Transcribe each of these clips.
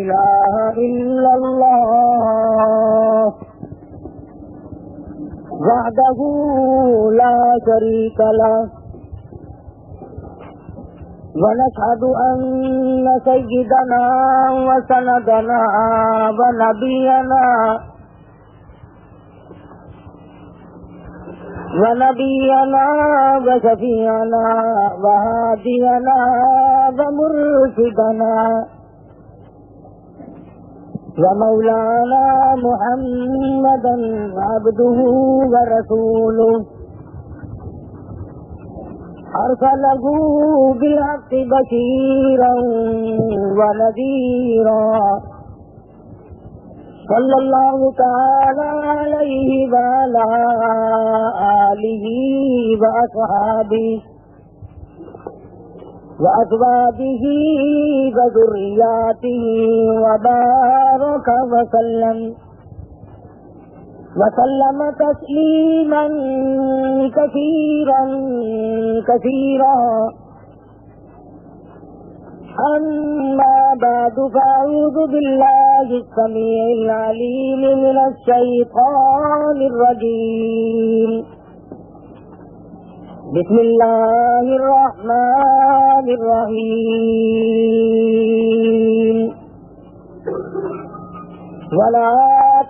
إله إلا الله وحده لا شريك له ونشهد أن سيدنا وسندنا ونبينا وشفيعنا وهادينا ومرشدنا ومولانا محمدا عبده ورسوله أرسله بالحق بشيرا ونذيرا صلى الله تعالى عليه وعلى آله وأصحابه وأزواجه وذرياته وبارك وسلم تسليما كثيرا أما بعد فأعوذ بالله السميع العليم من الشيطان الرجيم بسم الله الرحمن الرحيم ولا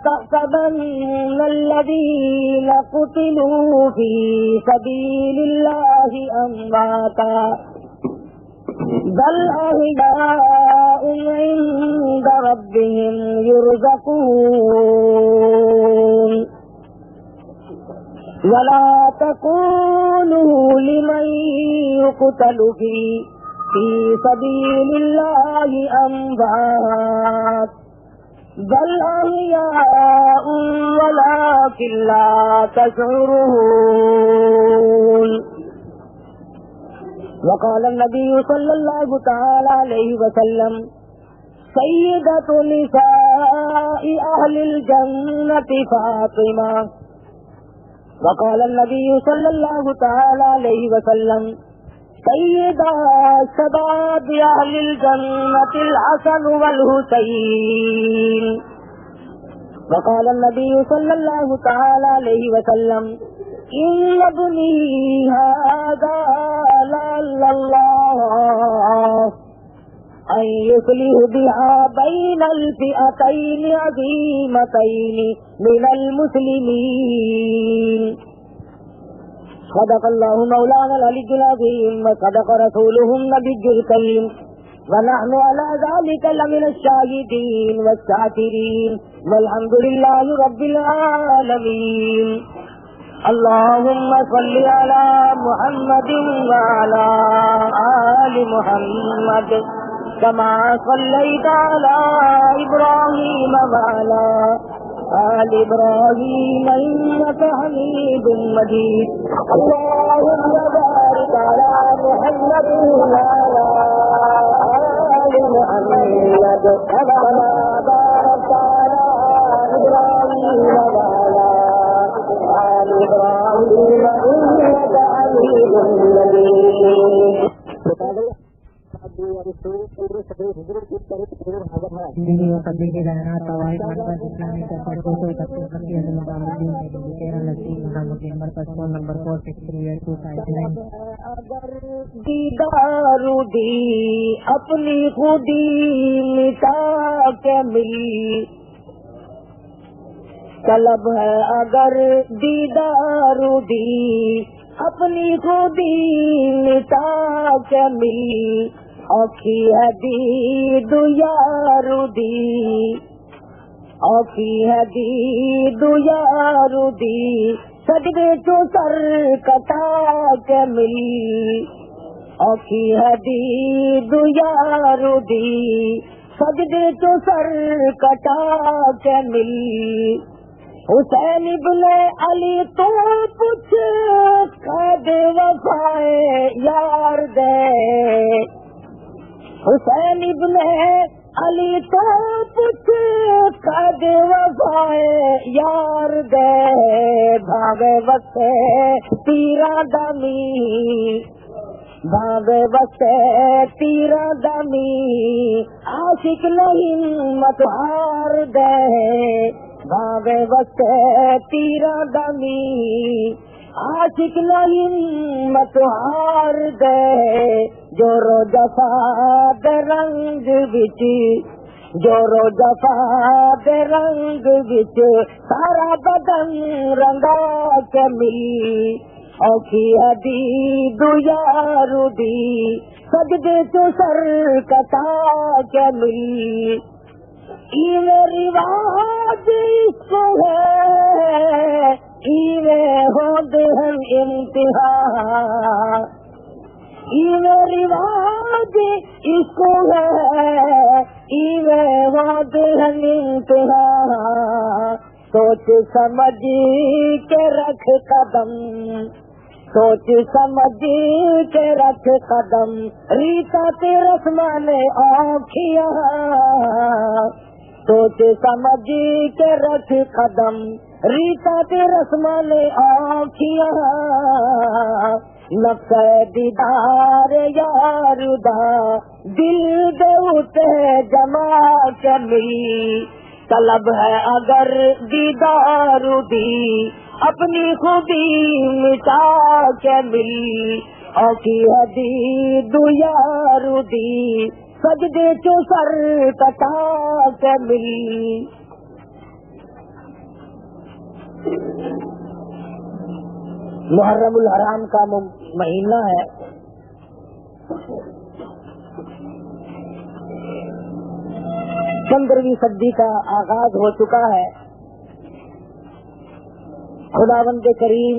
تحسبن الذين قتلوا في سبيل الله أمواتا بل أحياء عند ربهم يرزقون ولا تقولوا لمن يقتل في سبيل الله أموات بل أحياء ولكن لا تشعرون وقال النبي صلى الله تعالى عليه وسلم سيدة نساء أهل الجنة فاطمة وقال النبي صلى الله تعالى عليه وسلم سيدا شباب أهل الجنة الحسن والحسين وقال النبي صلى الله تعالى عليه وسلم إن ابني هذا لعل الله أن يصلح بها بين الفئتين عظيمتين من المسلمين صدق الله مولانا العلي العظيم وصدق رسوله النبي الكريم ونحن على ذلك لمن الشاهدين والشاكرين والحمد لله رب العالمين اللهم صل على محمد وعلى آل محمد كما صليت على إبراهيم وعلى آل إبراهيم إنك حميد مجيد اللهم بارك على محمد وعلى آل محمد كما باركت على إبراهيم وعلى آل إبراهيم إنك حميد مجيد. Diri wa kabir ke dana tawaid markaz Islami tempat foto tafsir fakir dan muhammadin di Kerala lagi muhammadin markaz phone number 463829. اگر دیدار دی اپنی خودی مٹا کے ملی طلب ہے اگر دیدار دی اپنی خودی مٹا کے ملی اوکھی ہے دید یار دی اوکھی ہے دید یار دی سجدے تو سر کٹا کے ملی اوکھی ہے دید یار دی سجدے تو سر کٹا کے ملی حسین ابن علی تو پوچھ قید وفائے یار دے حسین ابن علی تو پوچھ قید وفائے یار دے بھاگے وقتے تیرا دمی بھاگے وقتے تیرا دمی आशिक नहीं मत हार गए भागे वक्त तीरा दमी आशिक नहीं मत हार गए जो रोजफा दे रंग बिच जो रोजफा दे रंग बिच सारा बदन रंगा के मिली औखी हदी दुयारू दी सजदे तो सर कटा के मिली इवे रिवाज इसको है इवे होते हैं इम्तिहान इवे रिवाज इसको है इवे होते हैं इम्तिहान सोच समझ के रख कदम सोच समझ के रख कदम रीता ते रस्माने आँखियाँ सोच समझ के रख कदम रीता ते रस्माने आँखियाँ नक्शे दीदार यारुदा दिल दे उते जमा के मिली तलब है अगर दीदारू दी अपनी खुदी मिटा के मिली औकी हदी दुयारू दी सजदे चो सर कटा के मिली मुहर्रमुल हराम का महीना है। 15वीं सदी का आगाज हो चुका है। खुदावंद करीम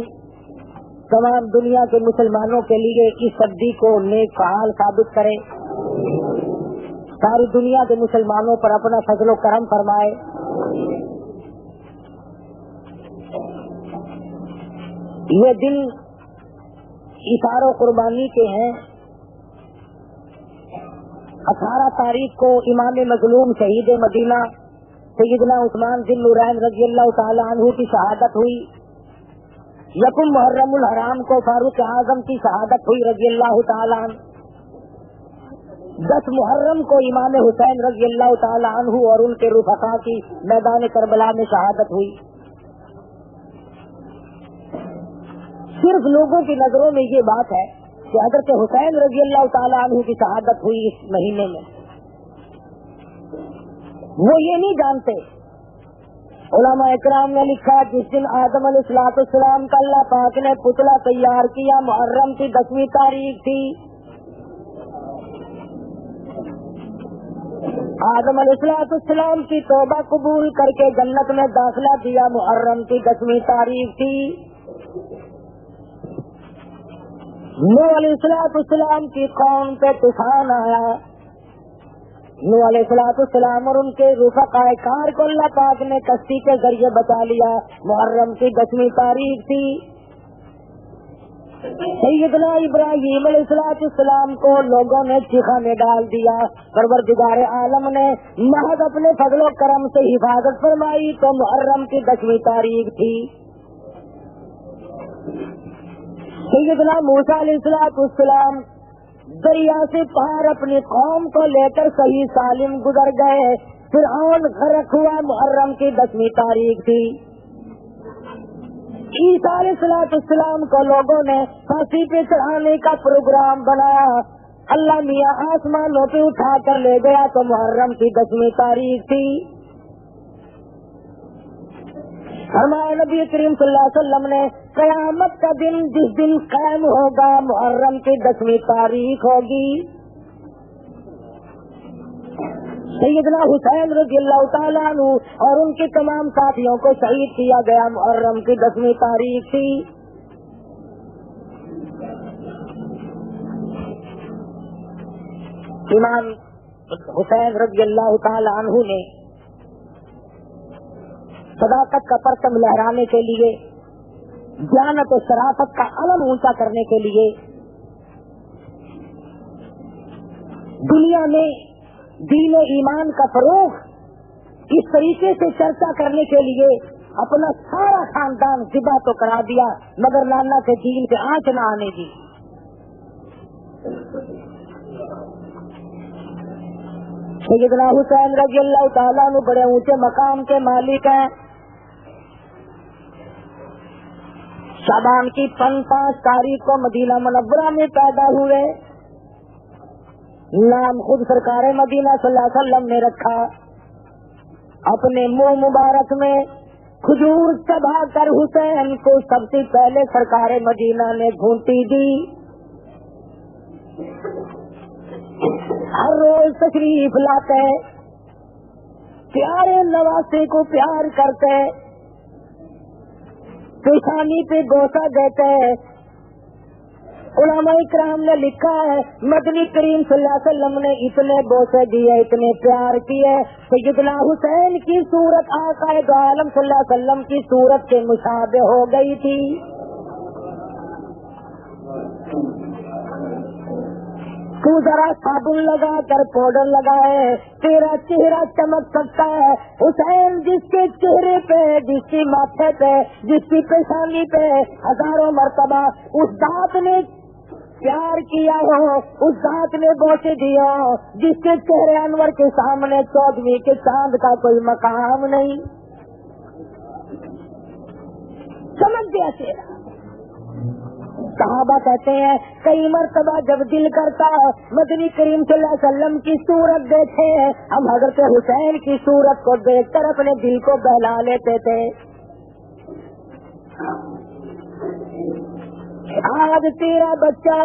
तमाम दुनिया के मुसलमानों के लिए इस सदी को नेक फ़ाल साबित करे, सारी दुनिया के मुसलमानों पर अपना फजलो करम फरमाए। ये दिन इशारों कुर्बानी के हैं। 18 तारीख को इमाम मजलूम शहीद मदीना सैयदना उस्मान बिन नूरैन रज़ियल्लाहु ताला अन्हु की शहादत हुई। यकुम मुहर्रमुल हराम को फारूक आजम की शहादत हुई रज़ियल्लाहु ताला अन्हु। 10 मुहर्रम को इमाम हुसैन रज़ियल्लाहु ताला अन्हु और उनके रुफ़क़ा की मैदान करबला में शहादत हुई। सिर्फ लोगों की नजरों में ये बात है कि हज़रत हुसैन रज़ियल्लाहु ताला अन्हु की शहादत हुई इस महीने में, वो ये नहीं जानते। उलमा इकराम ने लिखा जिस दिन आदम अलैहिस्सलाम का अल्लाह पाक ने पुतला तैयार किया मुहर्रम की 10वीं तारीख थी। आदम अलैहिस्सलाम की तौबा कबूल करके जन्नत में दाखिला दिया मुहर्रम की 10वीं तारीख थी। नूह अलैहिस्सलाम की कौम पे तूफान आया। नूह अलैहिस्सलाम और उनके रुफ़क़ाए कार को अल्लाह पाक ने कश्ती के जरिए बचा लिया। मुहर्रम की 10वीं तारीख थी। सैयदना इब्राहीम अलैहिस्सलाम को लोगों ने चिखा में डाल दिया। परवरदिगार आलम ने महज अपने फजलो करम से हिफाजत फरमाई तो मुहर्रम की 10वीं तारीख थी। सैयदना मूसा अलैहिस्सलाम दरिया से पार अपनी कौम को लेकर सही सालिम गुजर गए। फिरऔन गरक हुआ। मुहर्रम की 10वीं तारीख थी। ईसा अलैहिस्सलाम को लोगों ने फांसी पे चढ़ाने का प्रोग्राम बनाया। अल्लाह मियाँ आसमानों पे उठा कर ले गया तो मुहर्रम की 10वीं तारीख थी। हमारे नबी करीम सल्लल्लाहु अलैहि वसल्लम ने कयामत का दिन जिस दिन कायम होगा मुहर्रम की 10वीं तारीख होगी। सैयदना हुसैन रज़ियल्लाहु ताला अन्हु और उनके तमाम साथियों को शहीद किया गया मुहर्रम की 10वीं तारीख थी। इमाम हुसैन रज़ियल्लाहु ताला अन्हु ने सदाकत का परचम लहराने के लिए, ज्ञानत और शराफत का अलम ऊंचा करने के लिए दुनिया में दीन और ईमान का फरोग इस तरीके से चर्चा करने के लिए अपना सारा खानदान ज़िबा तो करा दिया मगर नाना के दीन पे आंच न आने दी। सैयदना हुसैन रज़ी अल्लाह ताला अन्हु बड़े ऊंचे मकाम के मालिक हैं। शाबान की 5 तारीख को मदीना मुनव्वरा में पैदा हुए। नाम खुद सरकार मदीना सल्लल्लाहु अलैहि वसल्लम ने रखा। अपने मुंह मुबारक में खजूर चबा कर हुसैन को सबसे पहले सरकार मदीना ने घूंटी दी। हर रोज तशरीफ लाते, प्यारे नवासे को प्यार करते, पेशानी पे गोसा देते। उलमा इकराम ने लिखा है मदनी करीम सल्लल्लाहु अलैहि वसल्लम ने इतने बोसे दिए, इतने प्यार किए, सैयदना हुसैन की सूरत आकाए दो आलम सल्लल्लाहु अलैहि वसल्लम की सूरत के मुशाबे हो गई थी। तू जरा साबुन लगा कर पाउडर लगाए, तेरा चेहरा चमक सकता है। हुसैन जिसके चेहरे पे, जिसकी माथे पे, जिसकी पेशानी पे हजारों मर्तबा उस दांत ने प्यार किया हो, उस दांत ने बोसे दिया, जिसके चेहरे अनवर के सामने 14वीं के चांद का कोई मकाम नहीं, चमक गया चेहरा। सहाबा कहते हैं कई मर्तबा जब दिल करता मदनी करीम सल्लल्लाहु अलैहि वसल्लम की सूरत देखे, हम हज़रत हुसैन की सूरत को देखकर अपने दिल को बहला लेते थे। आज तेरा बच्चा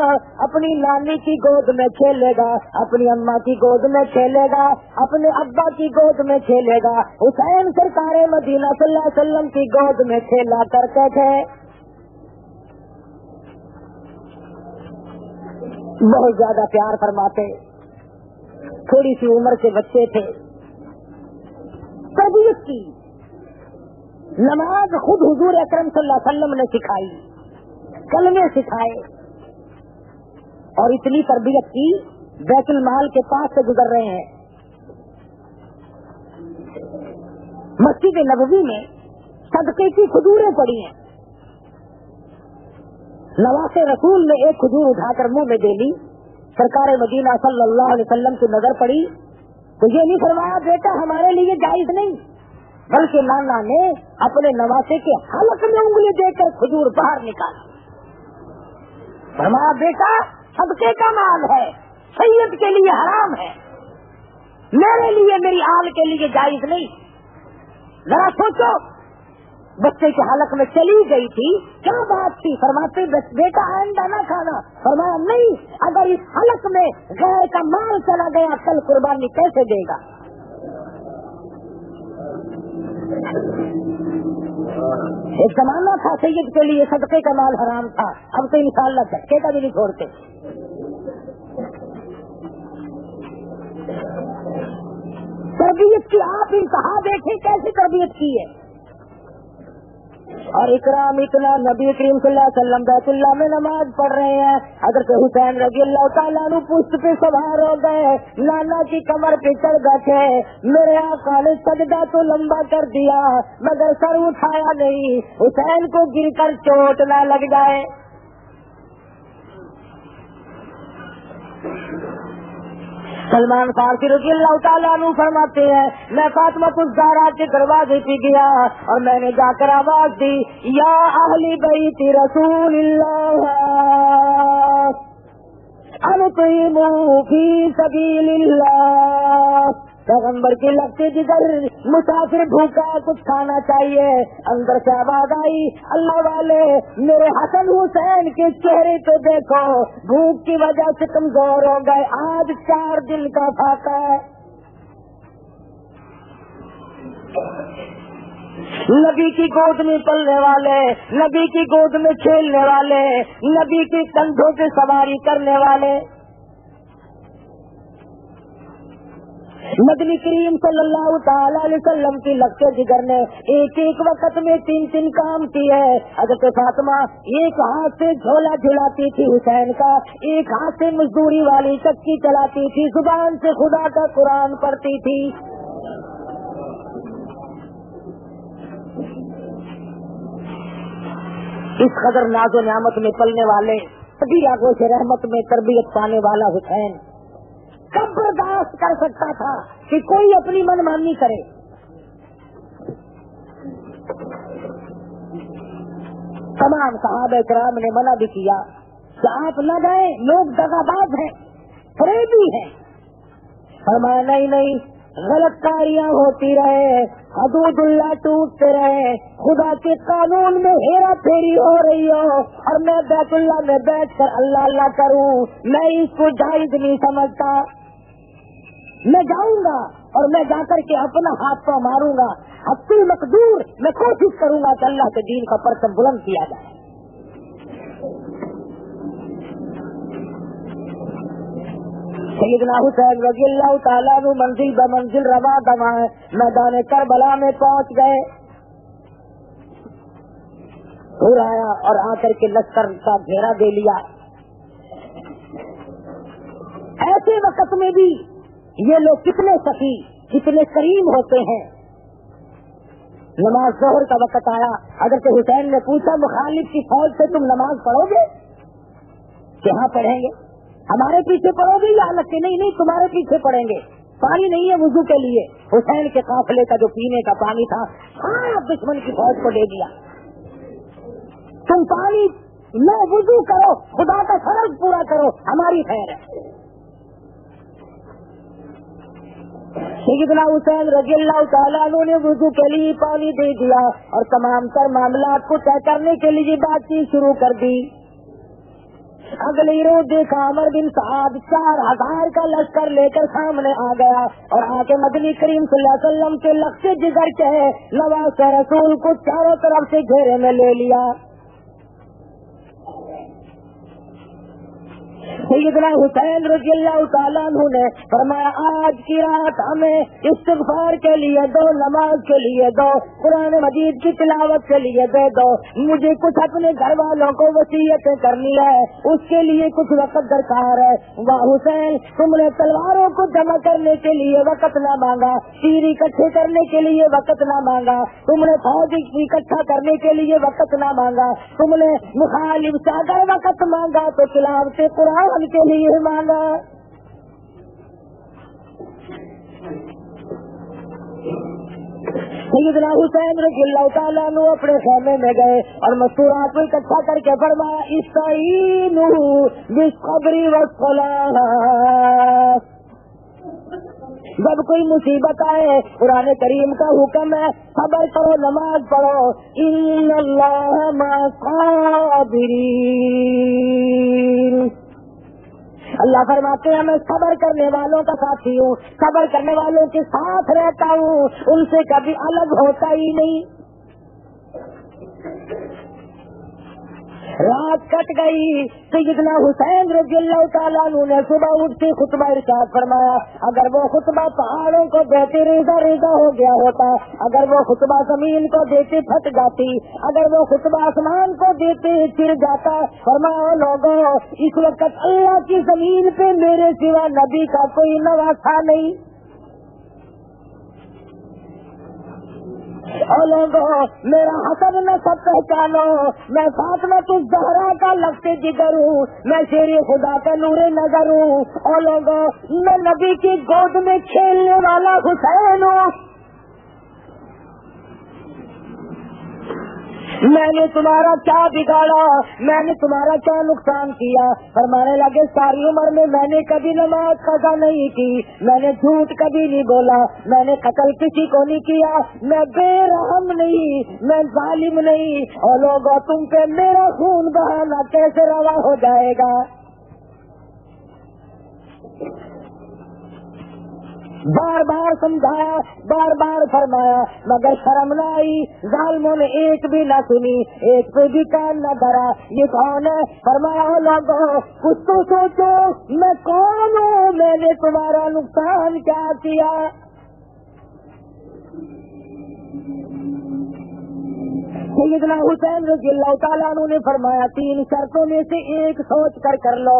अपनी नानी की गोद में खेलेगा, अपनी अम्मा की गोद में खेलेगा, अपने अब्बा की गोद में खेलेगा। हुसैन सरकार मदीना सल्लल्लाहु अलैहि वसल्लम की गोद में खेला करते थे। बहुत ज्यादा प्यार फरमाते, थोड़ी सी उम्र के बच्चे थे। तरबियत की नमाज खुद हुजूर अकरम सल्लल्लाहु अलैहि वसल्लम ने सिखाई, कलमे सिखाए, और इतनी तरबियत की बैतुल माल के पास से गुजर रहे हैं। मस्जिद नबवी में सदके की खजूरें पड़ी हैं। नवासे रसूल ने एक खजूर उठाकर मुंह में दे ली। सरकार मदीना सल्लल्लाहु अलैहि वसल्लम की नजर पड़ी तो ये नहीं फरमाया बेटा हमारे लिए जायज नहीं, बल्कि नाना ने अपने नवासे के हलक में उंगली देकर खजूर बाहर निकाला। फरमाया बेटा सबके का माल है, सैयद के लिए हराम है, मेरे लिए, मेरी आल के लिए जायज नहीं। जरा सोचो, बच्चे के हलक में चली गई थी, क्या बात थी? फरमाते बेटा आइंदा ना खाना। फरमाया नहीं, अगर इस हलक में गैर का माल चला गया कल कुर्बानी कैसे देगा? एक जमाना था सैयद के लिए सदके का माल हराम था, अब तो इंशाअल्लाह झटके का भी नहीं छोड़ते। तरबियत की आप इंतहा देखें कैसी तरबियत की है। और इकराम इतना नबी करीम सल्लल्लाहु अलैहि वसल्लम बैतुल्लाह में नमाज पढ़ रहे हैं। हज़रत हुसैन रज़ी अल्लाह ताला अन्हु पुष्ट पे सवार हो गए, नाना की कमर पे चढ़ बैठे। मेरे आका ने सजदा तो लंबा कर दिया मगर सर उठाया नहीं, हुसैन को गिरकर चोट न लग जाए। सलमान फारसी रज़ी अल्लाह ताला अन्हु फरमाते हैं मैं फातिमा ज़हरा के दरवाजे पे गया और मैंने जाकर आवाज दी या अहली बैत रसूलिल्लाह अनुतिमू फी सबीलिल्लाह। पैगंबर की लगती जिगर मुसाफिर भूखा कुछ खाना चाहिए। अंदर से आवाज आई अल्लाह वाले मेरे हसन हुसैन के चेहरे को देखो, भूख की वजह से कमजोर हो गए, आज 4 दिन का फाका है। नबी की गोद में पलने वाले, नबी की गोद में खेलने वाले, नबी के कंधों पे सवारी करने वाले मदनी करीम सल्लल्लाहु ताला अलैहि वसल्लम की लगते जिगर ने एक एक वक्त में 3 काम किए। हज़रत फातिमा एक हाथ से झोला झुलाती थी हुसैन का, एक हाथ से मजदूरी वाली चक्की चलाती थी, जुबान से खुदा का कुरान पढ़ती थी। इस कदर नाज़ो नियामत में पलने वाले, सभी आगों से रहमत में तरबियत पाने वाला हुसैन कब बर्दाश्त बर्दाश्त कर सकता था कि कोई अपनी मनमानी करे। तमाम सहाबा इकराम ने मना भी किया कि आप न गए, लोग दगाबाज हैं, फरेबी हैं। फरमाया नहीं, गलत कारियां होती रहे, हदूदुल्लाह टूटते रहे, खुदा के कानून में हेरा फेरी हो रही हो और मैं बैतुल्लाह में बैठ कर अल्लाह अल्लाह करूं, मैं इसको जायज नहीं समझता। मैं जाऊंगा और मैं जाकर के अपना हाथ पांव मारूंगा, हफ्ते मकदूर मैं कोशिश करूंगा कि अल्लाह के दीन का परचम बुलंद किया जाए। सैयदना हुसैन रज़ियल्लाहु ताला अन्हु मंजिल ब मंजिल रवा दवा मैदान करबला में पहुंच गए। दूर आया और आकर के लश्कर का घेरा दे लिया। ऐसे वक्त में भी ये लोग कितने सखी, कितने करीम होते हैं। नमाज जोहर का वक्त आया, हज़रत हुसैन ने पूछा मुखालिफ की फौज से तुम नमाज पढ़ोगे? कि हाँ पढ़ेंगे। हमारे पीछे पढ़ोगे या अलग के? नहीं, तुम्हारे पीछे पढ़ेंगे। पानी नहीं है वुजू के लिए। हुसैन के काफिले का जो पीने का पानी था सारा दुश्मन की फौज को दे दिया। तुम पानी लो, वुजू करो, खुदा का फर्ज पूरा करो, हमारी खैर है। सैयदना हुसैन रज़ियल्लाहु ताला अन्हु ने वुजू के लिए पानी दे दिया और तमाम तर मामलात को तय करने के लिए बातचीत शुरू कर दी। अगले रोज देखा अमर बिन साद 4000 का लश्कर लेकर सामने आ गया और आके मदनी करीम सल्लल्लाहु अलैहि वसल्लम के लक्ष्य जिगर के नवाज़ रसूल को चारों तरफ से घेरे में ले लिया। सैयदना हुसैन रज़ियल्लाहु ताला अन्हु ने फरमाया आज की रात हमें इस्तिग़फ़ार के लिए दो, नमाज के लिए दो, कुरान मजीद की तिलावत के लिए दे दो। मुझे कुछ अपने घर वालों को वसीयतें करनी है, उसके लिए कुछ वक्त दरकार है। वाह हुसैन, तुमने तलवारों को जमा करने के लिए वक्त न मांगा, तीर इकट्ठे करने के लिए वक्त न मांगा, तुमने फौज इकट्ठा करने के लिए वक्त न मांगा, तुमने मुखालिफ से अगर वक्त मांगा तो तिलावत कुरान के लिए मांगा। सैयदना हुसैन रज़ियल्लाहु ताला अन्हु अपने खेमे में गए और मस्तूरात को इकट्ठा करके फरमाया इस्ताईनु बिस्सब्रि वस्सलाह। जब कोई मुसीबत आए कुरान करीम का हुक्म है सब्र करो, नमाज पढ़ो। इन्नल्लाह मअस-साबिरीन, अल्लाह फरमाते हैं मैं सब्र करने वालों का साथी हूँ, सब्र करने वालों के साथ रहता हूँ, उनसे कभी अलग होता ही नहीं। रात कट गई। सैयदना हुसैन रज़ियल्लाहु ताला अन्हु ने सुबह उठ के खुतबा इरशाद फरमाया। अगर वो खुतबा पहाड़ों को देते रेजा रेजा हो गया होता, अगर वो खुतबा जमीन को देते फट जाती, अगर वो खुतबा आसमान को देते चिर जाता। फरमाया लोगों, इस वक्त अल्लाह की जमीन पे मेरे सिवा नबी का कोई नवासा नहीं। और लोगों, मेरा हसन नसब पहचानो, मैं फातिमा ज़हरा का लफ्ज़े जिगर हूँ, मैं शेर खुदा का नूरे नजर हूँ। और लोगों, मैं नबी की गोद में खेलने वाला हुसैन हूँ। मैंने तुम्हारा क्या बिगाड़ा, मैंने तुम्हारा क्या नुकसान किया? फरमाने लगे सारी उम्र में मैंने कभी नमाज कज़ा नहीं की, मैंने झूठ कभी नहीं बोला, मैंने कत्ल किसी को नहीं किया, मैं बेरहम नहीं, मैं जालिम नहीं। और लोगों, तुम पे मेरा खून बहाना कैसे रवा हो जाएगा? बार बार समझाया, बार बार फरमाया, मगर शर्म न आई। जालिमों ने एक भी न सुनी, एक पे भी कान न धरा। ये कौन है? फरमाया लोगों, कुछ तो सोचो, मैं कौन हूँ, मैंने तुम्हारा नुकसान क्या किया? सैयदना हुसैन रज़ियल्लाहु ताला अन्हु ने फरमाया 3 शर्तों में से एक सोच कर लो।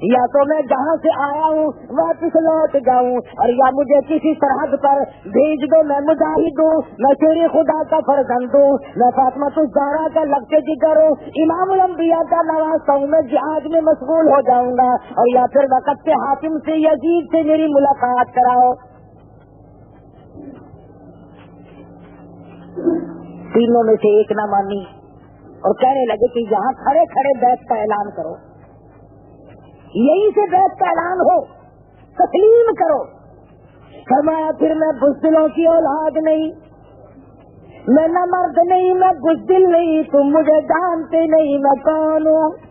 یا تو میں جہاں سے آیا ہوں واپس لوٹ جاؤں، اور یا مجھے کسی سرحد پر بھیج دو، میں مجاہد ہوں، میں تیرے خدا کا فرزند ہوں، میں فاطمہ الزہرا کا لگتے جگر ہوں، امام الانبیاء کا نواسہ ہوں، میں جہاد میں مشغول ہو جاؤں گا، اور یا پھر وقت کے حاکم سے یزید سے میری ملاقات کراؤ۔ تینوں میں سے ایک نہ مانی اور کہنے لگے کہ یہاں کھڑے کھڑے بیعت کا اعلان کرو، یہی سے بیعت کا اعلان ہو، تسلیم کرو۔ فرمایا پھر میں بزدلوں کی اولاد نہیں، میں نہ مرد نہیں، میں بزدل نہیں، تم مجھے جانتے نہیں میں کون ہوں۔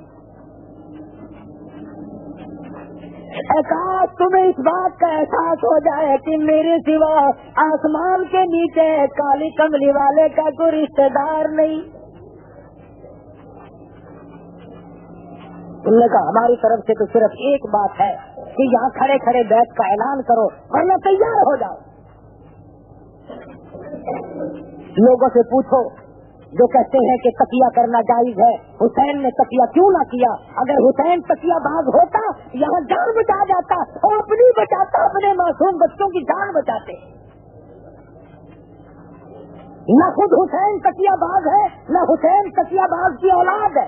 کاش تمہیں اس بات کا احساس ہو جائے کہ میرے سوا آسمان کے نیچے کالی کملی والے کا کوئی رشتے دار نہیں۔ انہوں نے کہا ہماری طرف سے تو صرف ایک بات ہے کہ یہاں کھڑے کھڑے بیعت کا اعلان کرو ورنہ تیار ہو جاؤ۔ لوگوں سے پوچھو جو کہتے ہیں کہ تقیہ کرنا جائز ہے، حسین نے تقیہ کیوں نہ کیا؟ اگر حسین تقیہ باز ہوتا یہاں جان بچا جاتا، اور اپنی بچاتا، اپنے معصوم بچوں کی جان بچاتے۔ نہ خود حسین تقیہ باز ہے، نہ حسین تقیہ باز کی اولاد ہے۔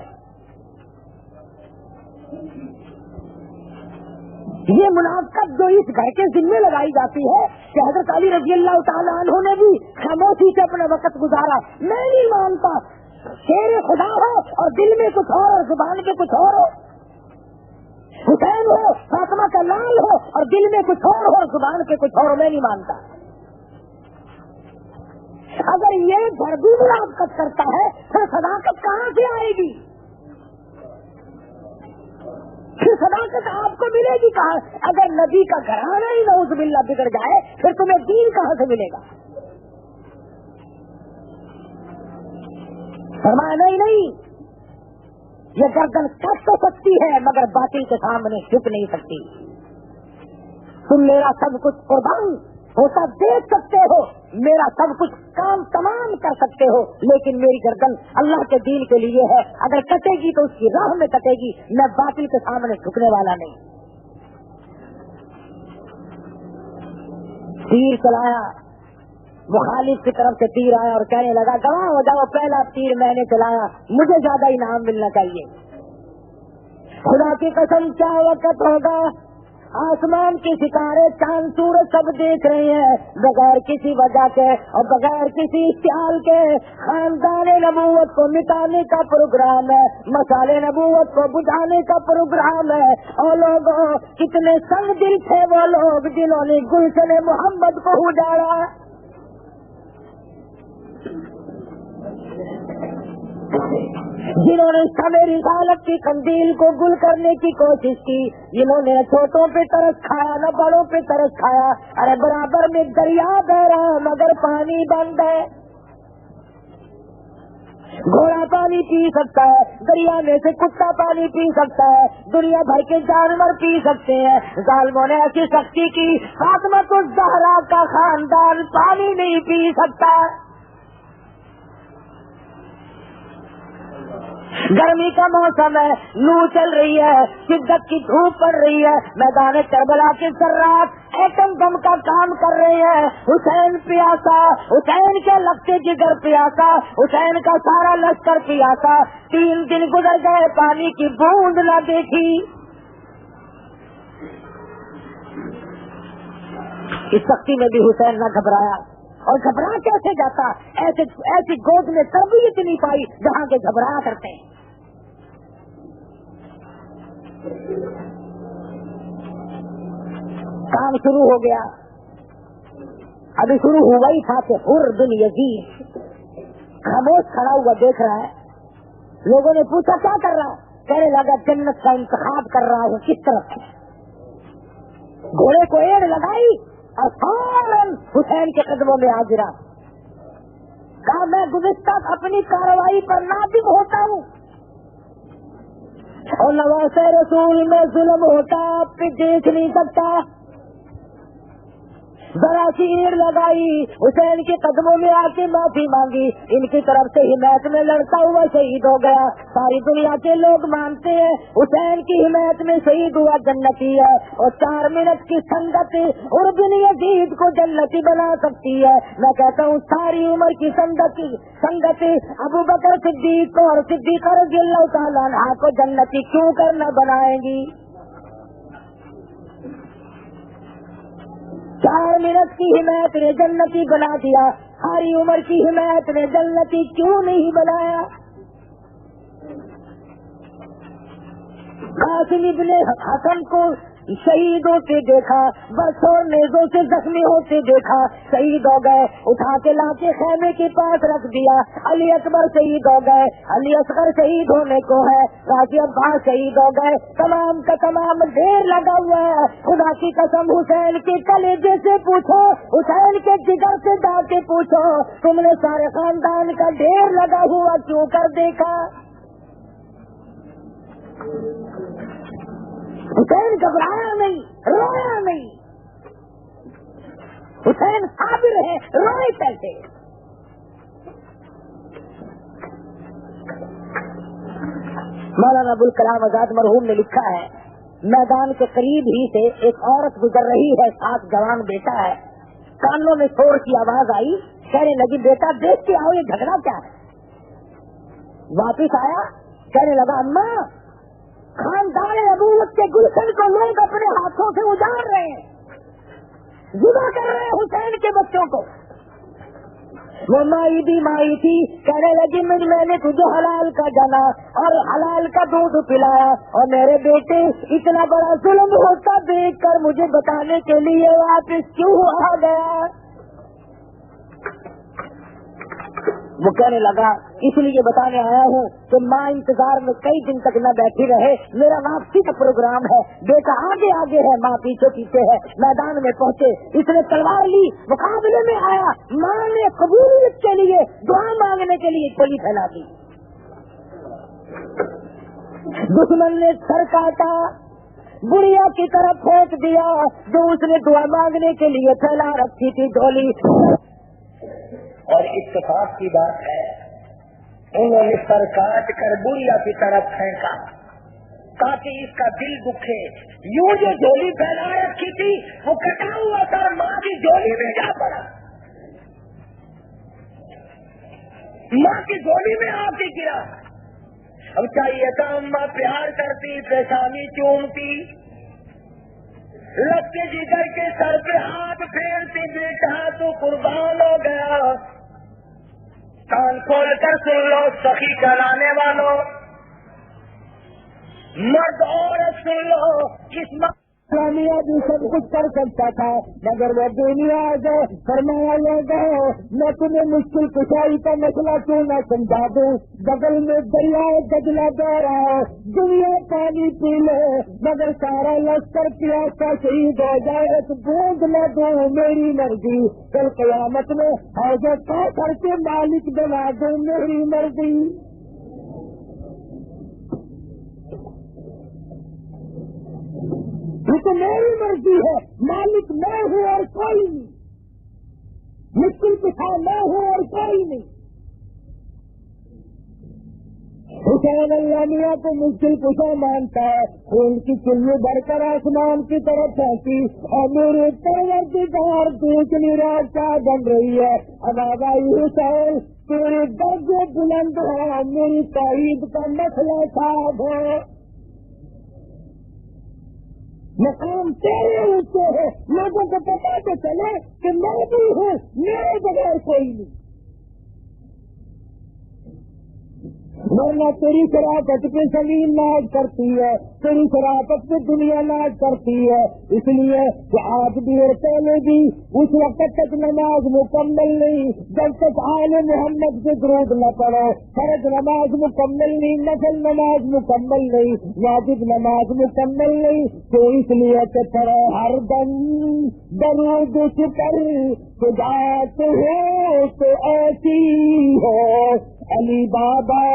یہ منافقت جو اس گھر کے ذمے لگائی جاتی ہے کہ حضرت علی رضی اللہ تعالیٰ عنہ نے بھی خاموشی سے اپنا وقت گزارا، میں نہیں مانتا شیر خدا ہو اور دل میں کچھ اور زبان پہ کچھ اور ہو، حسین ہو فاطمہ کا لال ہو اور دل میں کچھ اور ہو زبان پہ کچھ اور، میں نہیں مانتا۔ اگر یہ گھر بھی منافقت کرتا ہے پھر صداقت کہاں سے آئے گی؟ پھر صداقت آپ کو ملے گی کہاں؟ اگر نبی کا گھرانہ ہی نعوذ باللہ بگڑ جائے پھر تمہیں دین کہاں سے ملے گا؟ فرمایا نہیں، یہ گردن کٹ تو سکتی ہے مگر باطل کے سامنے جھک نہیں سکتی۔ تم میرا سب کچھ قربان ہوتا دیکھ سکتے ہو، میرا سب کچھ کام تمام کر سکتے ہو، لیکن میری گردن اللہ کے دین کے لیے ہے، اگر کٹے گی تو اس کی راہ میں کٹے گی، میں باطل کے سامنے جھکنے والا نہیں۔ تیر چلایا، مخالف کی طرف سے تیر آیا اور کہنے لگا گواہ ہو جاؤ پہلا تیر میں نے چلایا، مجھے زیادہ انعام ملنا چاہیے۔ خدا کی قسم کیا وقت ہوگا، آسمان کے ستارے چاند سورج سب دیکھ رہے ہیں، بغیر کسی وجہ کے اور بغیر کسی استعمال کے خاندان نبوت کو مٹانے کا پروگرام ہے، مصالح نبوت کو بجھانے کا پروگرام ہے۔ اور لوگوں کتنے سنگ دل تھے وہ لوگ جنہوں نے گلشن محمد کو اجاڑا، جنہوں نے شمع رسالت کی قندیل کو گل کرنے کی کوشش کی، جنہوں نے چھوٹوں پہ ترس کھایا نہ بڑوں پہ ترس کھایا۔ ارے برابر میں دریا بہ رہا مگر پانی بند ہے، گھوڑا پانی پی سکتا ہے، دریا میں سے کتا پانی پی سکتا ہے، دنیا بھر کے جانور پی سکتے ہیں، ظالموں نے ایسی سختی کی فاطمہ الزہرا کا خاندان پانی نہیں پی سکتا۔ گرمی کا موسم ہے، لو چل رہی ہے، شدت کی دھوپ پڑ رہی ہے، میدان کربلا کے ذرات ایٹم بم کا کام کر رہے ہیں، حسین پیاسا، حسین کے لگتے جگر پیاسا، حسین کا سارا لشکر پیاسا، 3 دن گزر گئے پانی کی بوند نہ دیکھی۔ اس سختی میں بھی حسین نہ گھبرایا، اور گھبرا کیسے جاتا؟ ایسی گود میں تربیت نہیں پائی جہاں کے گھبرایا کرتے ہیں۔ کام شروع ہو گیا، ابھی شروع ہوا ہی تھا کہ حر بن یزید خاموش کھڑا ہوا دیکھ رہا ہے۔ لوگوں نے پوچھا کیا کر رہا ہے؟ کہنے لگا جنت کا انتخاب کر رہا ہوں، کس طرف ہے؟ گھوڑے کو ایڑ لگائی اور فوراً حسین کے قدموں میں آ گرا، کہا میں گزشتہ اپنی کارروائی پر نادم ہوتا ہوں، اور نواسہ رسول میں ظلم ہوتا آپ پہ دیکھ نہیں سکتا، ذرا سی ایڑ لگائی, حسین کے قدموں میں آ کے معافی مانگی, ان کی طرف سے حمایت میں لڑتا ہوا شہید ہو گیا. ساری دنیا کے لوگ مانتے ہیں حسین کی حمایت میں شہید ہوا جنتی ہے, اور 4 منٹ کی سنگت اردن یزید کو جنتی بنا سکتی ہے. میں کہتا ہوں ساری عمر کی سنگت ابو بکر صدیق اور صدیقہ رضی اللہ تعالیٰ عنہ کو جنتی کیوں کرنا بنائیں گی؟ 4 منٹ کی حمایت نے جنتی بنا دیا, ساری عمر کی حمایت نے جنتی کیوں نہیں بنایا؟ قاسم ابن حسن کو شہید ہوتے دیکھا, برسوں نیزوں سے زخمی ہوتے دیکھا, شہید ہو گئے, اٹھا کے لا کے خیمے کے پاس رکھ دیا. علی اکبر شہید ہو گئے, علی اصغر شہید ہونے کو ہے, غازی عباس شہید ہو گئے, تمام کا تمام ڈھیر لگا ہوا ہے. خدا کی قسم حسین کے کلیجے سے پوچھو, حسین کے جگر سے جا کے پوچھو, تم نے سارے خاندان کا ڈھیر لگا ہوا کیوں کر دیکھا؟ حسین گھبرایا نہیں, رویا نہیں, حسین صابر ہے, روئے کیسے؟ مولانا ابوالکلام آزاد مرحوم نے لکھا ہے, میدان کے قریب ہی سے ایک عورت گزر رہی ہے, 7 جوان بیٹا ہے. کانوں میں شور کی آواز آئی, کہنے لگی بیٹا دیکھ کے آؤ یہ جھگڑا کیا ہے. واپس آیا, کہنے لگا اماں خاندان نبوت کے گلشن کو لوگ اپنے ہاتھوں سے اجاڑ رہے ہیں, ذبح کر رہے ہیں حسین کے بچوں کو. وہ مائی بھی مائی تھی, کہنے لگی میں نے تجھے حلال کا جانا اور حلال کا دودھ پلایا, اور میرے بیٹے اتنا بڑا ظلم ہوتا دیکھ کر مجھے بتانے کے لیے واپس کیوں آ گیا؟ وہ کہنے لگا اس لیے بتانے آیا ہوں کہ ماں انتظار میں کئی دن تک نہ بیٹھی رہے, میرا واپسی کا پروگرام ہے. بیٹا آگے آگے ہے, ماں پیچھے پیچھے ہے. میدان میں پہنچے, اس نے تلوار لی, مقابلے میں آیا, ماں نے قبولیت کے لیے دعا مانگنے کے لیے گولی پھیلا دی. دشمن نے سر کاٹا, بڑھیا کی طرف پھینک دیا جو اس نے دعا مانگنے کے لیے پھیلا رکھی تھی گولی. اور اتفاق کی بات ہے انہوں نے سر کاٹ کر بڑھیا کی طرف پھینکا تاکہ اس کا دل دکھے. یوں جو جھولی پھیلا رکھی تھی وہ کٹا ہوا سر ماں کی جھولی میں جا پڑا, ماں کی جھولی میں آ کے گرا. اب چاہیے تھا اماں پیار کرتی, پیشانی چومتی, لگ کے جگر کے سر پہ ہاتھ پھیرتی, بیٹا تو قربان ہو گیا. کان کھول کر سن لو سخی کرانے والوں, مرد عورت سن لو, اس اسلامیہ بھی سب کچھ کر سکتا تھا مگر وہ دنیا آ گئے. فرمایا گئے میں تمہیں مشکل کشائی کا مسئلہ کیوں نہ سمجھا دوں. بغل میں دریائے گجلا بہ رہا ہے, دنیا پانی پی لے مگر سارا لشکر پیاسا شہید ہو جائے تو بوجھ نہ دوں, میری مرضی. کل قیامت میں حوض کوثر کے مالک بنا دوں, میری مرضی. یہ تو میری مرضی ہے, مالک میں ہوں اور کوئی نہیں, مشکل کشا میں ہوں اور کوئی نہیں. حسین اللہ میاں کو مشکل کشا مانتا ہے, خون کی چلو بڑھ کر آسمان کی طرف پہنچی اور میرے پروردگار دوسری رات کا بن رہی ہے. اب آبائی حسین تیرے درد بلند ہے, میری توحید کا مسئلہ صاف ہے, مقام تیرے اونچے ہے, لوگوں کو پتا تو چلے کہ میں بھی ہوں, میرے بغیر کوئی نہیں. ورنہ تیری شرافت پہ زمین ناز کرتی ہے, تیری شرافت پہ دنیا ناز کرتی ہے. اس لیے کہ آج بھی اور پہلے بھی اس وقت تک نماز مکمل نہیں جب تک آل محمد سے درود نہ پڑھو. فرض نماز مکمل نہیں, نفل نماز مکمل نہیں, واجب نماز مکمل نہیں. تو اس لیے کہ پڑھو ہر دم درود شکر خدات ہو تو ایسی ہو, علی بابا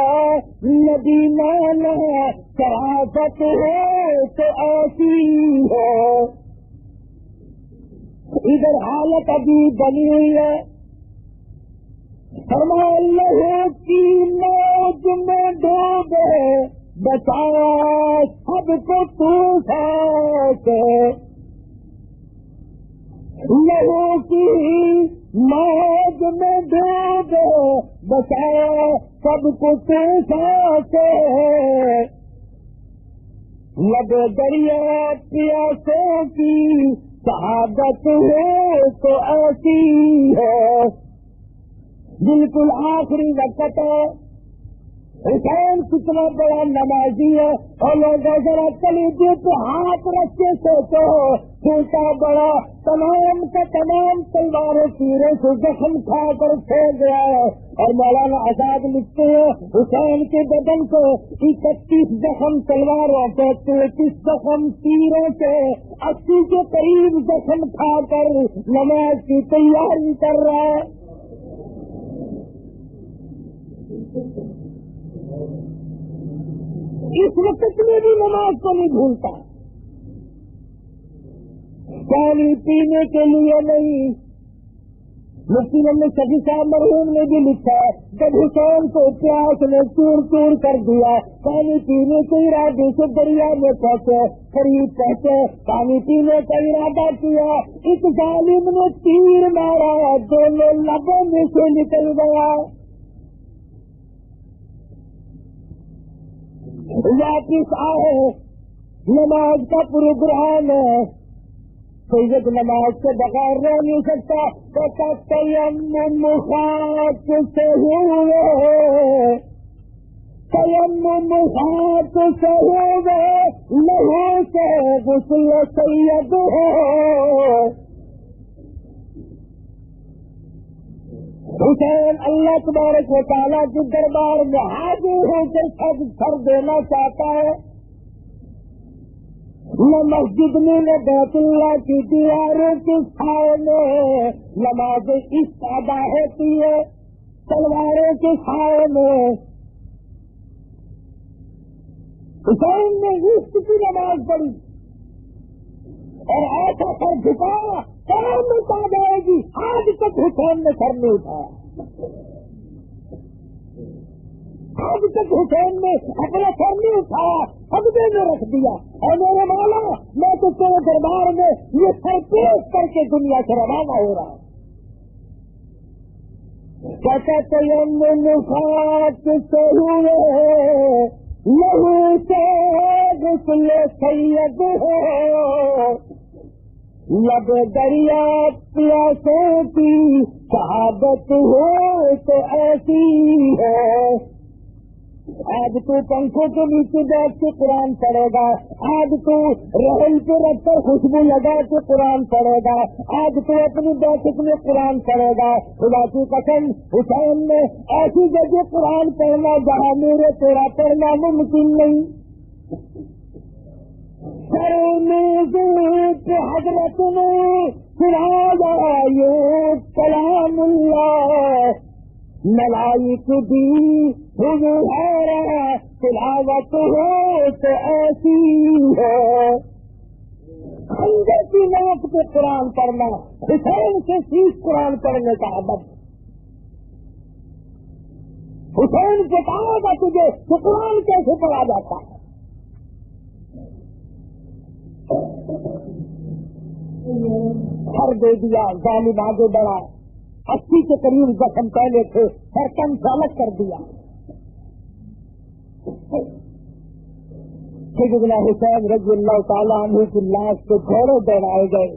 نبی نانا شرافت ہو تو ایسی ہو. ادھر حالت ابھی بنی ہوئی ہے. فرمایا لہو کی موج میں ڈوبے بچایا سب کو طوفان سے. لہو کی موج میں ڈوبے بچایا سب کو طوفان سے. لب دریا پیاسوں کی شہادت ہو تو ایسی ہے. بالکل آخری وقت ہے. حسین کتنا بڑا نمازی ہے اور لوگ ذرا کلیجے پہ ہاتھ رکھ کے سوچو چھوٹا بڑا تمام کا تمام تلواروں تیروں سے زخم کھا کر پھینک گیا ہے. اور مولانا آزاد لکھتے ہیں حسین کے بدن کو 31 زخم تلواروں سے 33 زخم تیروں سے 80 کے قریب زخم کھا کر نماز کی تیاری کر رہا ہے. اس وقت میں بھی نماز کو نہیں بھولتا. پانی پینے کے لیے نہیں. مفتی محمد شفیع صاحب مرحوم نے بھی لکھا ہے جب حسین کو پیاس نے چور چور کر دیا پانی پینے کے ارادے سے دریا میں پہنچے قریب پہنچے پانی پینے کا ارادہ کیا. اس ظالم نے تیر مارا دونوں لبوں میں سے نکل گیا. واپس آئے نماز کا پروگرام ہے. سید نماز کے بغیر رہ نہیں سکتا. تیمم خاک سے ہوئے تیمم خاک سے ہوئے لہو سے غسل سید ہو. حسین اللہ تبارک و تعالیٰ کے دربار میں حاضر ہو کر سر دینا چاہتا ہے. نہ مسجد میں نہ بیت اللہ کی دیواروں کے سائے میں نماز اس ادا ہوتی ہے. تلواروں کے سائے میں حسین نے عشق کی نماز پڑھی اور ایسا سر جھکایا کام میں پا جائے گی. آج تک حسین نے سر نہیں اٹھایا. آج تک حسین نے اپنا سر نہیں اٹھایا سجدے میں رکھ دیا. اور میرے مولا میں تو تیرے دربار میں یہ سر پیش کر کے دنیا سے روانہ ہو رہا ہوں. کہتا تیمم خاک سے ہوئے لہو سے غسل سید ہو. لب دریا پیاسوں کی شہادت ہو تو ایسی ہے. آج تو پنکھوں کے نیچے بیٹھ کے قرآن پڑھے گا. آج تو رحل پہ رکھ کر خوشبو لگا کے قرآن پڑھے گا. آج تو اپنی بیٹھک میں قرآن پڑھے گا. خدا کی قسم حسین نے ایسی جگہ قرآن پڑھنا جہاں میرے تیرا پڑھنا ممکن نہیں. حضرت نے سنایا یہ کلام اللہ ملائک بھی حضور ہے تلاوت ہو تو ایسی ہے. خنجر کی نوک پہ قرآن پڑھنا حسین سے سیکھ قرآن پڑھنے کا ادب. حسین بتاؤ گا تجھے کہ قرآن کیسے پڑھا جاتا ہے. سر دے دیا ظالم آگے بڑھا. 80 کے قریب زخم پہلے تھے سر کم سے الگ کر دیا. سیدنا حسین رضی اللہ تعالیٰ عنہ کی لاش کو گھوڑے دوڑائے گئے.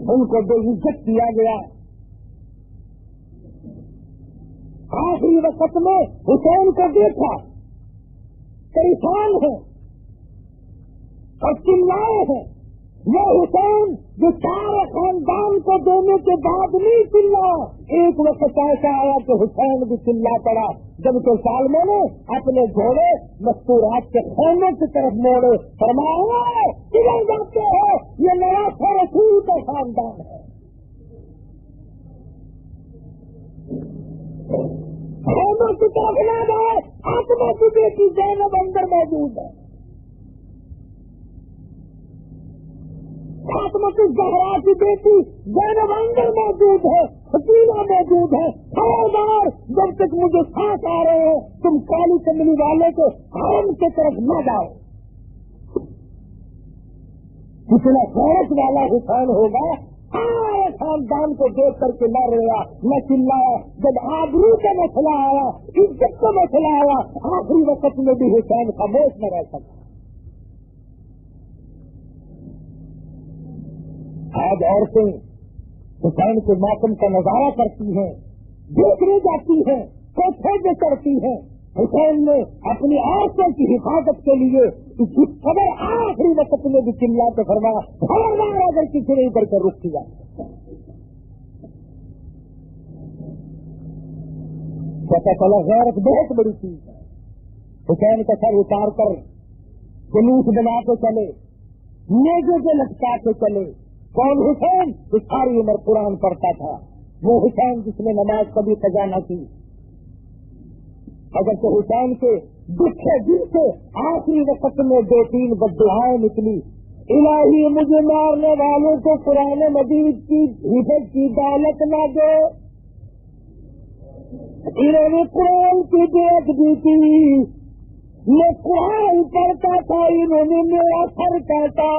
ان کو بے عزت کیا گیا. آخری وقت میں حسین کو دیکھا پریشان ہے اور چلائے ہیں. وہ حسین جو سارے خاندان کو دینے کے بعد نہیں چلا. ایک وقت ایسا آیا کہ حسین بھی چلا پڑا جب کہ سالموں نے اپنے گھوڑے مستورات کے خیمے کی طرف موڑے. فرمایا کدھر جاتے ہو؟ یہ نیا رسول کا خاندان ہے. خیمے کی طرف نہ جائے. آتما کی بیٹی زینب اندر موجود ہے. फातिमा ज़हरा की बेटी ज़ैनब अंदर मौजूद है, हसीना मौजूद है। खबरदार, जब तक मुझे सांस आ रहे हो तुम काली कमली वाले के हरम की तरफ न जाओ। कितना गैरत वाला हुसैन होगा, सारे खानदान को देख करके न रोया न चिल्लाया। जब आबरू का मसला आया, इज्जत का मसला आया, आखिरी वक्त में भी हुसैन खामोश न रह सका। आज औरतें हुसैन के मातम का नजारा करती हैं, देखने जाती हैं, कोठे पे चढ़ती हैं। हुसैन ने अपनी औरतों की हिफाजत के लिए इस खबर आखिरी वक्त में भी चिल्ला के फरमाया, खबरदार अगर किसी ने इधर कर रुक किया। पता चला गैरत बहुत बड़ी चीज है। हुसैन का सर उतार कर जुलूस बना के चले, नेजे के लटका के चले। कौन हुसैन? जो सारी उम्र कुरान पढ़ता था, वो हुसैन जिसने नमाज कभी कजा न की। अगर तो हुसैन के दुखे दिल से आखिरी वक्त में 2-3 बद्दुआएं निकली, इलाही मुझे मारने वालों को कुरान मजीद की हिफाजत की दौलत न दे। इन्होंने कुरान की बेअदबी दी थी, मैं कुरान पढ़ता था, इन्होंने मेरा सर काटा।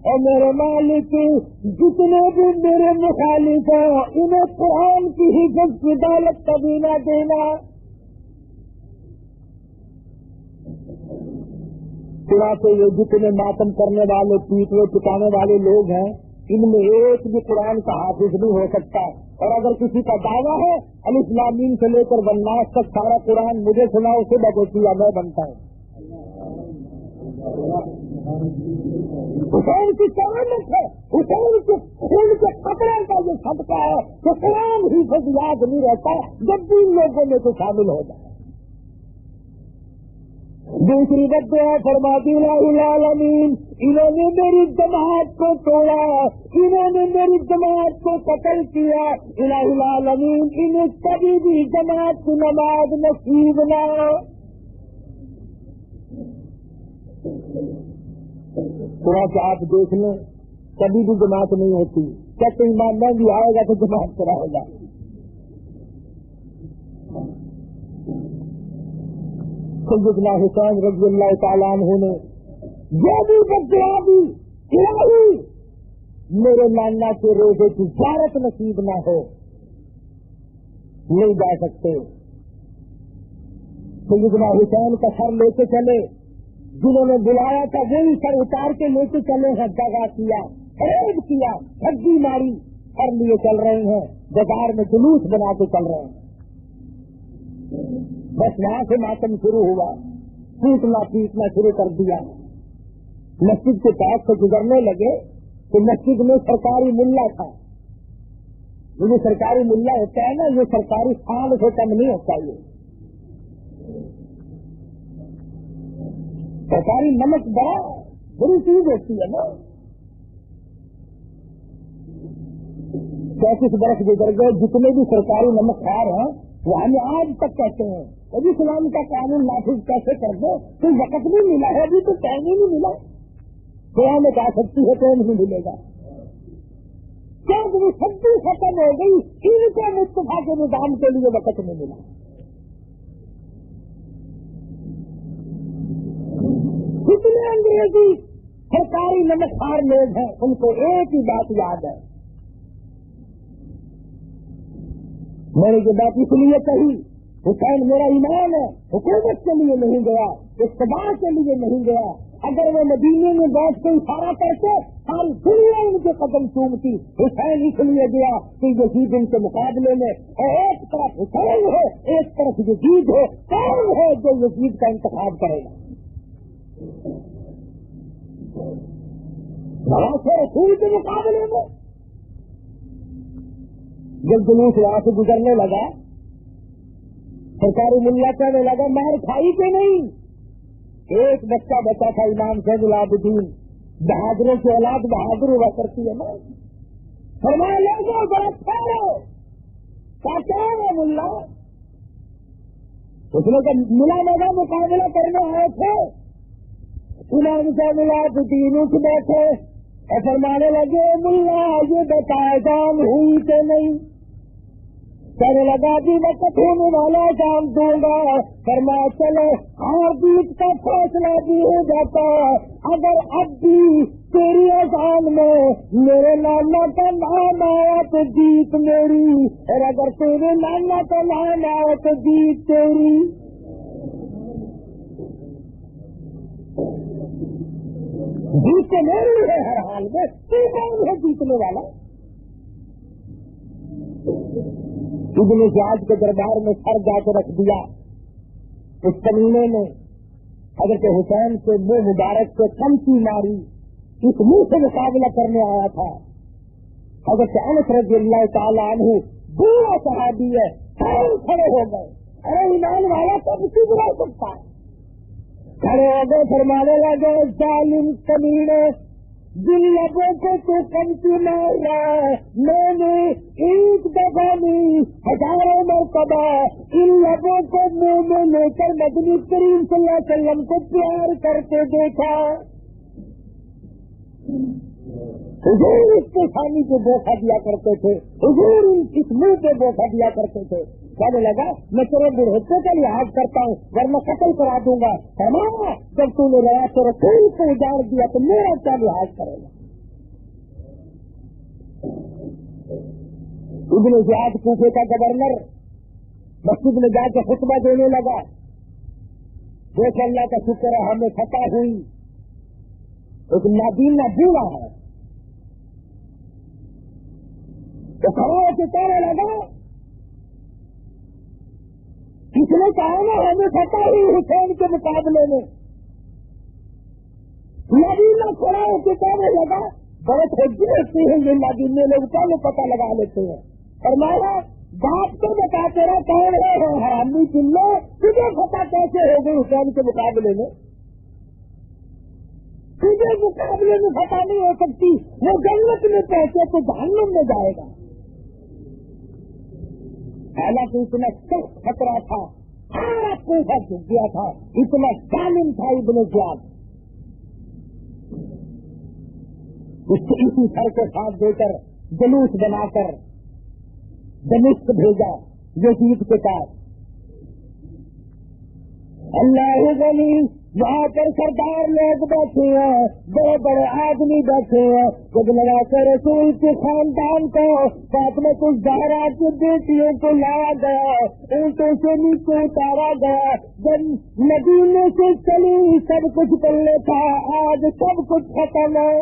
और मेरे मालिक जितने भी मेरे मुखालिफ हैं इन्हें कुरान की हिफाजत की दौलत कभी न देना। से ये जितने मातम करने वाले, पीटने पिटाने वाले लोग हैं, इनमें एक भी कुरान का हाफिज नहीं हो सकता। और अगर किसी का दावा है अलिफ लाम मीम से लेकर वन्नास तक सारा कुरान मुझे सुनाओ, उसे बगोतिया मैं बनता हूँ। हुसैन की कहानत है, हुसैन के खून के कपड़े का जो सदका है तो कुरान ही खुद याद नहीं रहता जब भी इन लोगों में तो शामिल हो जाए। दूसरी बद्दुआ फरमा दी, इलाहील इन्होंने मेरी जमात को तोड़ा, इन्होंने मेरी जमात को कत्ल किया। इलाहील इन्हें कभी भी जमात की नमाज नसीब न हो। थोड़ा सा आप देख लें, कभी भी जमात नहीं होती। क्या कोई ईमान भी आएगा तो जमात कराएगा। सैयदना हुसैन रज़ी अल्लाह तआला अन्हु ने जो भी बद्दुआ दी, इलाही मेरे नाना के रोजे की ज़ियारत नसीब न हो, नहीं जा सकते। सैयदना हुसैन का सर लेके चले, जिन्होंने बुलाया था वही सर उतार के लेके चले हैं। दगा किया, फरेब किया, ठगी मारी, सर लिए चल रहे हैं, बाजार में जुलूस बना के चल रहे हैं। बस वहां से मातम शुरू हुआ, पीटना शुरू कर दिया। मस्जिद के पास से गुजरने लगे तो मस्जिद में सरकारी मुल्ला था। ये सरकारी मुल्ला होता है ना, ये सरकारी खान से कम नहीं होता। ये सरकारी नमक बड़ा बुरी चीज होती है ना। 35 बरस गुजर गए, जितने भी सरकारी नमकखार हैं वो हमें आज तक कहते हैं अभी इस्लाम का कानून नाफिज कैसे कर दो, कोई वक्त नहीं मिला है, अभी तो टाइम ही नहीं मिला। दुआ में जा सकती है, टाइम नहीं मिलेगा। क्योंकि शक्ति खत्म हो गई, इनको मुस्तफा के निजाम के लिए वक्त नहीं मिला। जितने अंग्रेजी सरकारी नमकखार लोग हैं उनको एक ही बात याद है। मैंने ये बात इसलिए कही, हुसैन मेरा ईमान है, हुकूमत के लिए नहीं गया, इक़्तिदार के लिए नहीं गया। अगर वो मदीने में बैठ के इशारा करते सारी दुनिया उनके कदम चूमती। हुसैन इसलिए गया कि यजीद उनके मुकाबले में, और एक तरफ हुसैन है एक तरफ यजीद है, कौन है जो यजीद का इंतखाब करेगा? रसूल के मुकाबले में। जब जुलूस वहां से गुजरने लगा, सरकारी मुल्ला कहने लगा मार खाई के नहीं। एक बच्चा बचा था इमाम ज़ैनुल आबिदीन, बहादुरों की औलाद बहादुर हुआ करती है ना। फरमाया लोगों जरा ठहरो, क्या है मुल्ला? उसने का मिला लगा मुकाबला करने आए थे। इमाम ज़ैनुल आबिदीन उठ बैठे, اور فرمانے لگے ملا یہ بتائے جان ہوئی کہ نہیں؟ کہنے لگا جی میں ہونے والا جان دوں گا. فرمایا چلو ہار جیت کا فیصلہ بھی ہو جاتا اگر اب بھی تیری اذان میں میرے نانا کا نام آیا تو جیت میری, اور اگر تیرے نانا کا نام آیا تو جیت تیری. جیت میری ہے ہر حال میں, تو کون ہے جیتنے والا؟ ابن زیاد کے دربار میں سر جا کے رکھ دیا. اس کمینے نے حضرت حسین کے منہ مبارک سے کمچی ماری, اس منہ سے مقابلہ کرنے آیا تھا. حضرت انس رضی اللہ تعالیٰ عنہ بڑا صحابی ہے, کھڑے ہو گئے. ارے ایمان والا تو کسی بلا سکتا ہے. کھڑے ہو گئے, فرمانے لگے ظالم کمینے, جن لبوں کو تو کمچی مار رہا ہے میں نے ایک دفعہ نہیں ہزاروں مرتبہ ان لبوں کو منہ میں لے کر نبی کریم صلی اللہ علیہ وسلم کو پیار کرتے دیکھا. حضور اس کے سامنے کو دھوکہ دیا کرتے تھے, حضور اس منہ پہ دھوکہ دیا کرتے تھے. کہنے لگا میں تیرے بڑھوتے کا لحاظ کرتا ہوں ورنہ قتل کرا دوں گا. فرمایا جب تو نے ریا تو رسول کو اجاڑ دیا تو میرا کیا لحاظ کرے گا؟ ابن زیاد کوفے کا گورنر مسجد میں جا کے خطبہ دینے لگا. دیکھ اللہ کا شکر ہے ہمیں فتح ہوئی. ایک نابینا بوڑھا ہے تو کھڑا ہو کے کہنے لگا کس نے کہا نا ہمیں فتح ہوئی حسین کے مقابلے میں. نابینا کھڑا ہو کے کہنے لگا بہت حجی ہوتی ہے یہ نابینے لوگ پہلے پتہ لگا لیتے ہیں. فرمایا بات تو بتاتے رہے کہہ رہے ہیں حرامی چلو تجھے فتح کیسے ہو گئی حسین کے مقابلے میں؟ تجھے مقابلے میں فتح نہیں ہو سکتی. وہ جنت میں پہنچے تو جہنم میں جائے گا. حالانکہ اتنا سخت خطرہ تھا, سارا کوفہ جھک گیا تھا, اتنا ظالم تھا ابن زیاد. اسی سر کو ساتھ دے کر جلوس بنا کر دمشق بھیجا یزید کے پاس. اللہ غنی وہاں پر سردار لوگ بیٹھے ہیں, بڑے بڑے آدمی بیٹھے ہیں. جب لگا کر رسول کے خاندان کو فاطمہ الزہرا کی بیٹیوں کو لایا گیا, اونٹوں سے نیچے اتارا گیا. جب مدینے سے چلی سب کچھ کر لیتا, آج سب کچھ ختم ہے.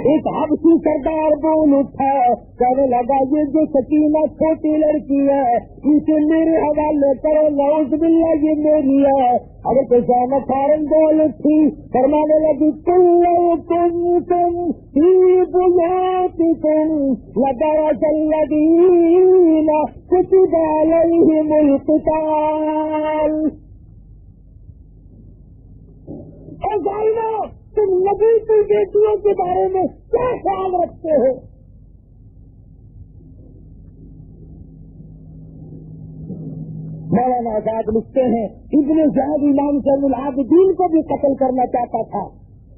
ایک حبشی سردار بول اٹھا, کہنے لگا یہ جو سکینہ چھوٹی لڑکی ہے اسے میرے حوالے کرو, نعوذ باللہ یہ میری ہے. اگر تو جانا فارن بول اٹھی, فرمانے لگی تم لدرج الذین کتب علیہم القتال. اور جائنا تم نبی کی بیٹیوں کے بارے میں کیا خیال رکھتے ہو؟ مولانا آزاد لکھتے ہیں ابن زیاد امام زین العابدین کو بھی قتل کرنا چاہتا تھا.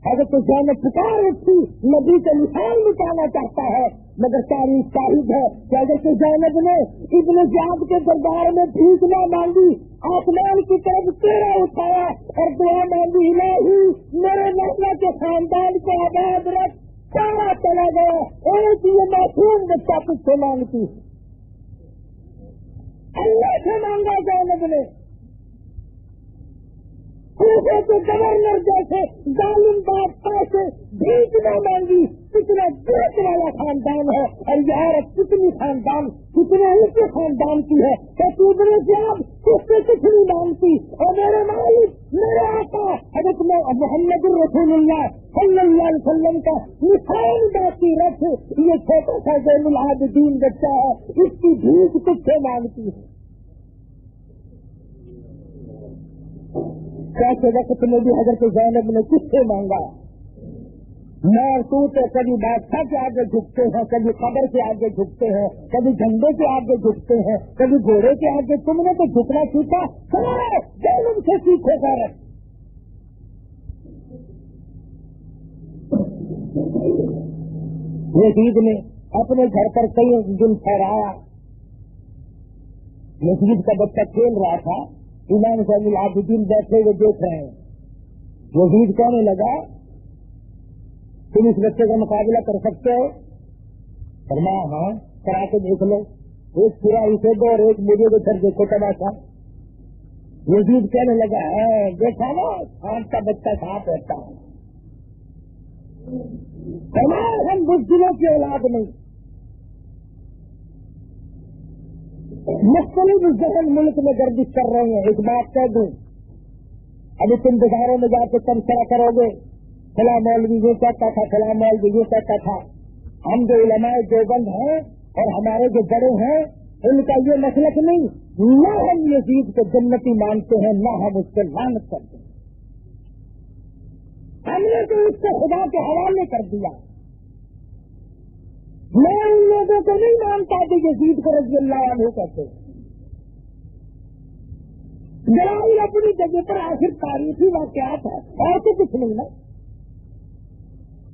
حضرت زینب پکار اٹھی, نبی کا نشان مٹانا چاہتا ہے, مگر تاریخ شاہد ہے کہ حضرت زینب نے ابن زیاد کے دربار میں بھیک نہ مانگی, آسمان کی طرف چہرہ اٹھایا اور دعا مانگی, الہی میرے نانا کے خاندان کو آباد رکھ. سارا چلا گیا, ایک یہ معصوم بچہ کچھ سے مانگتی, اللہ سے مانگا زینب نے. کوفے کے گورنر جیسے ظالم بادشاہ سے بھیک نہ مانگی. کتنا بہت والا خاندان ہے, اور یہ عورت کتنی خاندان کتنے اونچے خاندان کی ہے. ابن زیاد کس سے کچھ نہیں مانگتی, اور میرے مالک میرے آقا حضرت محمد الرسول اللہ صلی اللہ علیہ وسلم کا نشان باقی رکھ. یہ چھوٹا سا زین العابدین بچہ ہے, اس کی بھیک کچھ سے مانگتی ہے. کیسے وقت میں بھی حضرت زینب نے کس سے مانگا؟ मैं तू तो कभी बादशाह के आगे झुकते हैं, कभी कब्र के आगे झुकते हैं, कभी झंडे के आगे झुकते हैं, कभी घोड़े के आगे। तुमने तो झुकना सीखा, चलो जन्म से सीखो कर। यजीद ने अपने घर पर कई दिन ठहराया। यजीद का बच्चा खेल रहा था, इमाम ज़ैनुल आबिदीन बैठे हुए देख रहे हैं। यजीद कहने लगा, तुम इस बच्चे का मुकाबला कर सकते हो? फरमाया हाँ, करा के देख लो। एक पूरा इसे दो और एक मुझे दो, फिर देखो तमाशा। यजीद कहने लगा, है देखा ना, सांप का बच्चा सांप रहता है। फरमाया हम बुज़दिलों की औलाद नहीं, मुख्तलिफ जहन मुल्क में गर्दिश कर रहे हैं। एक बात कह दूं, अभी तुम बाजारों में जाकर तमशा करोगे, फला मौलवी ये कहता था, फला मौलवी ये कहता था। हम जो उलमाए देवबंद हैं और हमारे जो बड़े हैं, उनका ये मसलक नहीं, न हम यजीद को जन्नती मानते हैं, न हम उसको लानत करते हैं। हमने तो उसको खुदा के हवाले कर दिया। मैं उन लोगों को नहीं मानता जो यजीद को रज़ी अल्लाह अन्हु कहते। दलाइल अपनी जगह पर आखिर तारीखी वाक़यात है, और तो कुछ नहीं ना।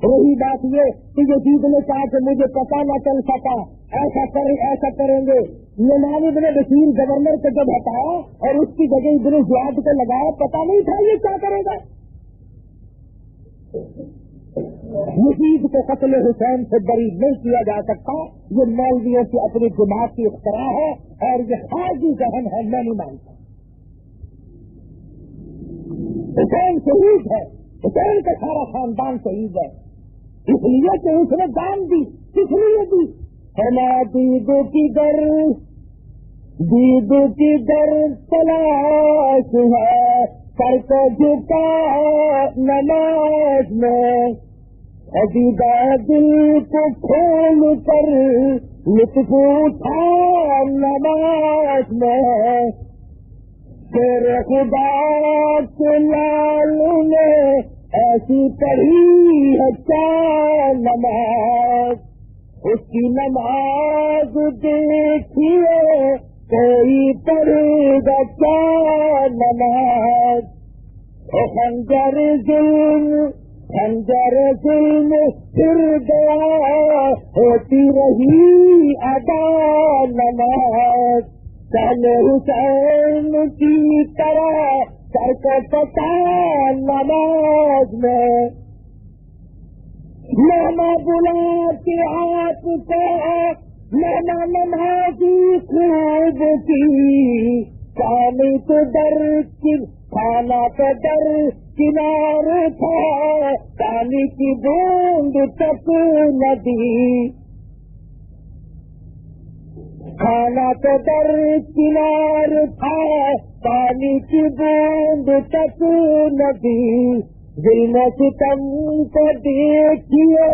रही बात ये कि यजीद ने कहा कि मुझे पता न चल सका, ऐसा करेंगे। नुमान इब्न बशीर गवर्नर को जब हटाया और उसकी जगह इब्न ज़ियाद को लगाया, पता नहीं था ये क्या करेगा। यजीद को कत्ल हुसैन से बरी नहीं किया जा सकता। ये मौलवियों की अपनी दिमाग की इख्तरा है और ये खारजी जहन है, मैं नहीं मानता। हुसैन शहीद है, हुसैन का सारा खानदान शहीद है, इसलिए कि उसने जान दी। किसलिए दी? दीदो की दर तलाश है, सर को झुका नमाज में, अजीदा दिल को खोल कर लुत्फ उठा नमाज में, तेरे खुदा के लाल ने ऐसी पढ़ी है क्या नमाज, उसकी नमाज देखिए कोई पढ़ेगा क्या नमाज। खंजर जुल्म फिर गया, होती रही अदा नमाज, चले हुसैन की तरह सर को पता नमाज में, मेहमा बुला के आप को मेहमा नमाजी खूब की, खाना तो डर किनारे था, पानी की बूंद तक नदी, खाना तो डर किनारे था, पानी की बूंद तक नदी, ज़ुल्म सितम को देखिए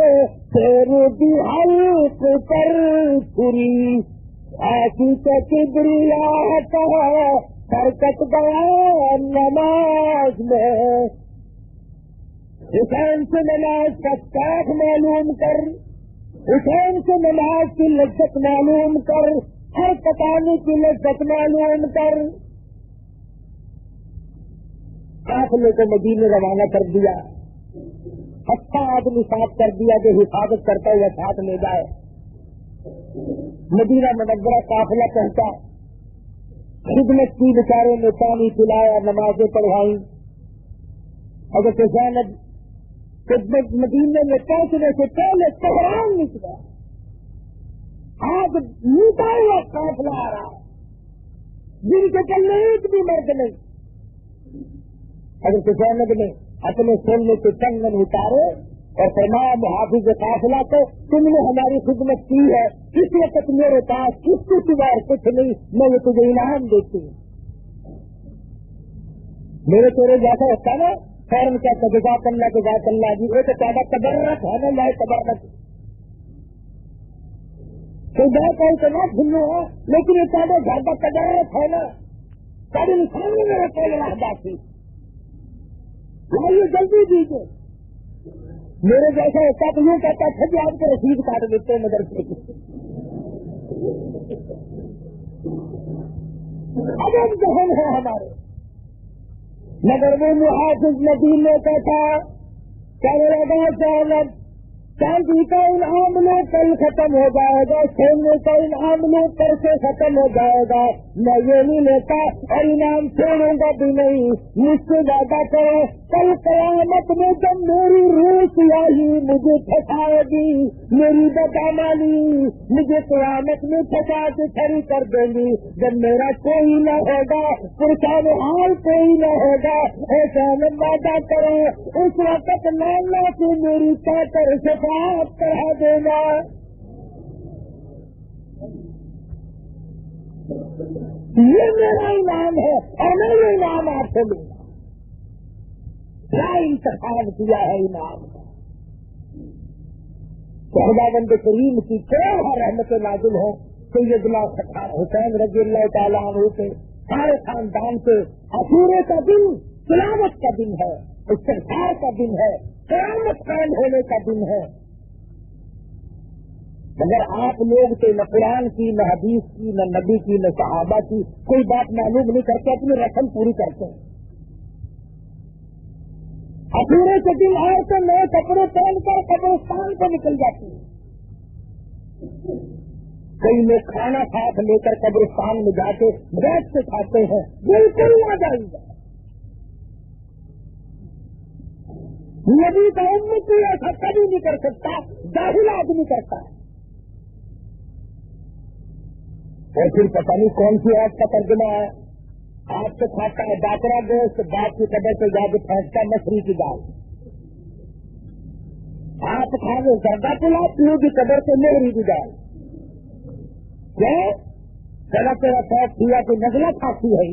फिर भी हल्क पर पूरी, आँखी को किबरिया का हरकत गया नमाज में। हुसैन से नमाज का साथ मालूम कर, हुसैन से नमाज की लज्जत मालूम कर, हर पकाने की लज्जत मालूम कर। काफिले को मदीने रवाना कर दिया, अच्छा आदमी साथ कर दिया जो हिफाजत करता हुआ साथ ले जाए। मदीना मुनव्वरा काफिला पहुंचा, खिदमत की, बेचारे ने पानी पिलाया, नमाजें पढ़वाई। हज़रत ज़ैनब खिदमत मदीने में पहुंचने से पहले तहरान निकला, आज लूटा हुआ काफिला आ रहा, जिनके चलने एक भी मर्द नहीं। हज़रत ज़ैनब ने अपने सोने के कंगन उतारे और फरमाया, मुहाफिज काफिला को तुमने हमारी खिदमत की है, इस वक्त मेरे पास किसके सिवा कुछ नहीं, मैं ये तुझे इनाम देती हूँ। मेरे तेरे जैसा होता ना, फौरन क्या जज़ाकल्लाह जी, वो तो ज्यादा तबर्रक है ना, लाए तबर्रक तो मैं इतना झुल्लू है, लेकिन ये ज्यादा ज्यादा तबर्रक है ना, सारे इंसान में मेरा कोई बात थी, ये जल्दी दीजिए। میرے جیسا ہوتا تو یوں کہتا تھا کہ آپ کو رسید کاٹ دیتے ہیں مدرسے کی. ادب ذہن ہے ہمارے. مگر وہ محافظ مدینے کا تھا. کہنے لگا جانب چاندی کا انعام لو کل ختم ہو جائے گا, سونے کا انعام لو کل سے ختم ہو جائے گا, میں یہ نہیں لیتا اور انعام چھوڑوں گا بھی نہیں. مجھ سے وعدہ کرو کل قیامت میں جب میری روح سیاہی مجھے پھنسائے گی, میری بدعمالی مجھے قیامت میں پھنسا کے کھڑی کر دیں گی. جب میرا کوئی نہ ہوگا, پرچان حال کوئی نہ ہوگا, ایسا وعدہ کرو اس وقت لانا سے میری کر شفاعت کرا دینا. یہ میرا انعام ہے اور میں یہ انعام آپ سے لوں گا. کیا انتخاب کیا ہے انعام کا. خداوند کریم کی کروڑ رحمت نازل ہو. سیدنا حسین رضی اللہ تعالیٰ عنہ کے سارے خاندان کے عاشورے کا دن تلاوت کا دن ہے, استغفار کا دن ہے, قیامت قائم ہونے کا دن ہے. مگر آپ لوگ تو نہ قرآن کی, نہ حدیث کی, نہ نبی کی, نہ صحابہ کی کوئی بات معلوم نہیں کرتے, اپنی رسم پوری کرتے ہیں. عاشورے کے دن عورتیں نئے کپڑے پہن کر قبرستان سے نکل جاتی ہیں. کئی لوگ کھانا ساتھ لے کر قبرستان میں جا کے بیٹھ کے کھاتے ہیں. بالکل نہ جائیے. نبی کا امتی ایسا کبھی نہیں کر سکتا, جاہل آدمی کرتا ہے. اور پھر پتہ نہیں کون سی آپ کا ترجمہ ہے. آپ سے کھاتا ہے ڈاکرا گوشت, باپ کی قبر سے جا کے پھینکتا مچھلی کی دال. آپ کھا گے زردہ پلا, پیو کی قبر سے مہری کی دال. کیا چلا تیرا پیٹ کیا کہ نزلہ کھاتی ہے.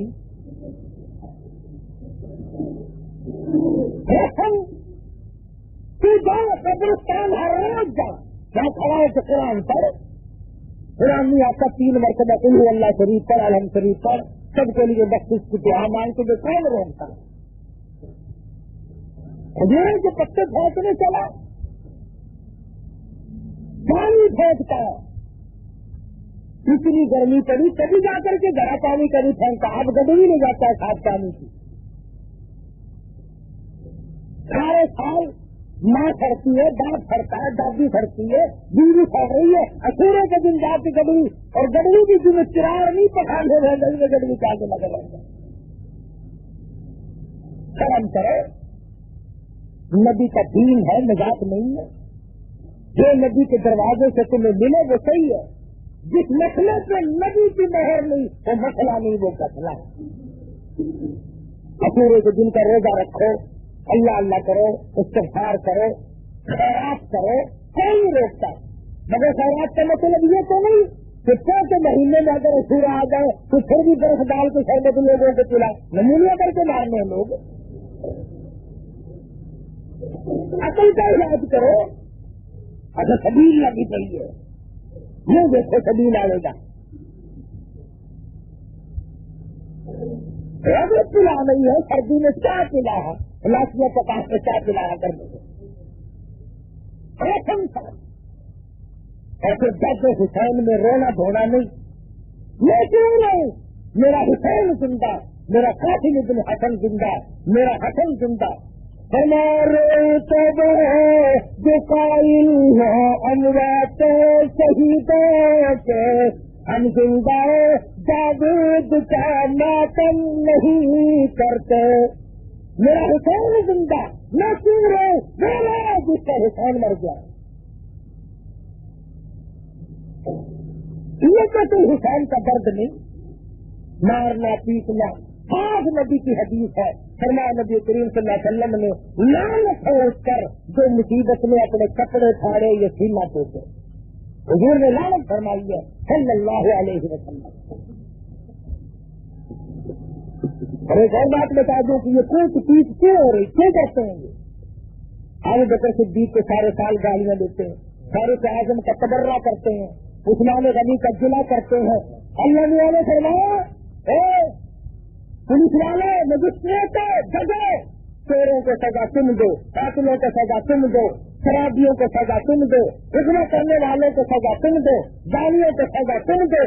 تو جاؤ قبرستان ہر روز جا, جہاں کھڑا ہے تو قرآن پر قرآن نہیں آتا 3 مرتبہ قل هو اللہ شریف پر, الحمد شریف پر, سب کے لیے بخشش کی دعا مانگتے ہوئے کون روکتا ہے. کھجورے کے پتے پھینکنے چلا, پانی پھینکتا ہے. اتنی گرمی پڑی تبھی جا کر کے گھڑا پانی کبھی پھینکتا. اب گڈوی نہیں جاتا ہے صاف پانی کی. سارے سال ماں پھڑتی ہے, باپ پھڑتا ہے, دادی پھڑتی ہے, بیوی پھڑ رہی ہے. عاشورے کے دن جاتی گڈوی, اور گڈوی کی جن چراغ نہیں پکانے رہ گئی, گڈوی کے آگے لگے رہتا. شرم کرو, نبی کا دین ہے, نجات نہیں ہے. جو نبی کے دروازے سے تمہیں ملے وہ صحیح ہے. جس مسئلے پہ نبی کی مہر نہیں وہ مسئلہ نہیں, وہ مسئلہ ہے. عاشورے کے دن کا روزہ رکھو, اللہ اللہ کرو, استغفار کرو, خیرات کرو, کوئی نہیں روکتا. مگر خیرات کا مطلب یہ تو نہیں کہ چوتھے مہینے میں اگر عاشورہ آ جائے تو پھر بھی برف ڈال کے شربت لوگوں کو پلا, نمونیا کر کے مارنے لوگ. عقل کا علاج کرو. اچھا سبیل لگی چاہیے, یہ دیکھو سبیل آئے گا. پلا نہیں ہے, سردی میں کیا پلا ہے, لاشیاں پکا کے کیا پلایا کر دیں. اور پھر درد حسین میں رونا دھونا نہیں. میں کیوں نہیں, میرا حسین زندہ, میرا قاتل ابن حسن زندہ, میرا حسن زندہ. ہمارے تب جو قائل ہے اموات شہیدوں کے, ہم زندہ جاوید کا ماتم نہیں کرتے. میرا حسین زندہ, میں کیوں رہوں, میرا جس کا حسین مر گیا. یہ تو کوئی حسین کا درد نہیں, مارنا پیٹنا. آج نبی کی حدیث ہے, فرمایا نبی کریم صلی اللہ علیہ وسلم نے لعنت ہے اس پر جو مصیبت میں اپنے کپڑے پھاڑے یا سینہ ٹوٹے. حضور نے لعنت فرمائی ہے صلی اللہ علیہ وسلم. اور ایک اور بات بتا دوں کہ یہ کوئی چیز کیوں ہو رہی, کیوں کرتے ہیں یہ. ابو بکر صدیق کے سارے سال گالیاں دیتے ہیں, فاروق اعظم کا تبرہ کرتے ہیں, عثمان غنی کا گلہ کرتے ہیں. اللہ نے فرمایا پولیس والے, مجسٹریٹ, ججے, چوروں کو سزا تم دو, قاتلوں کو سزا تم دو, शराबियों को सजा तुम दो, गुनाह करने वालों को सजा तुम दो, जालियों को सजा तुम दो,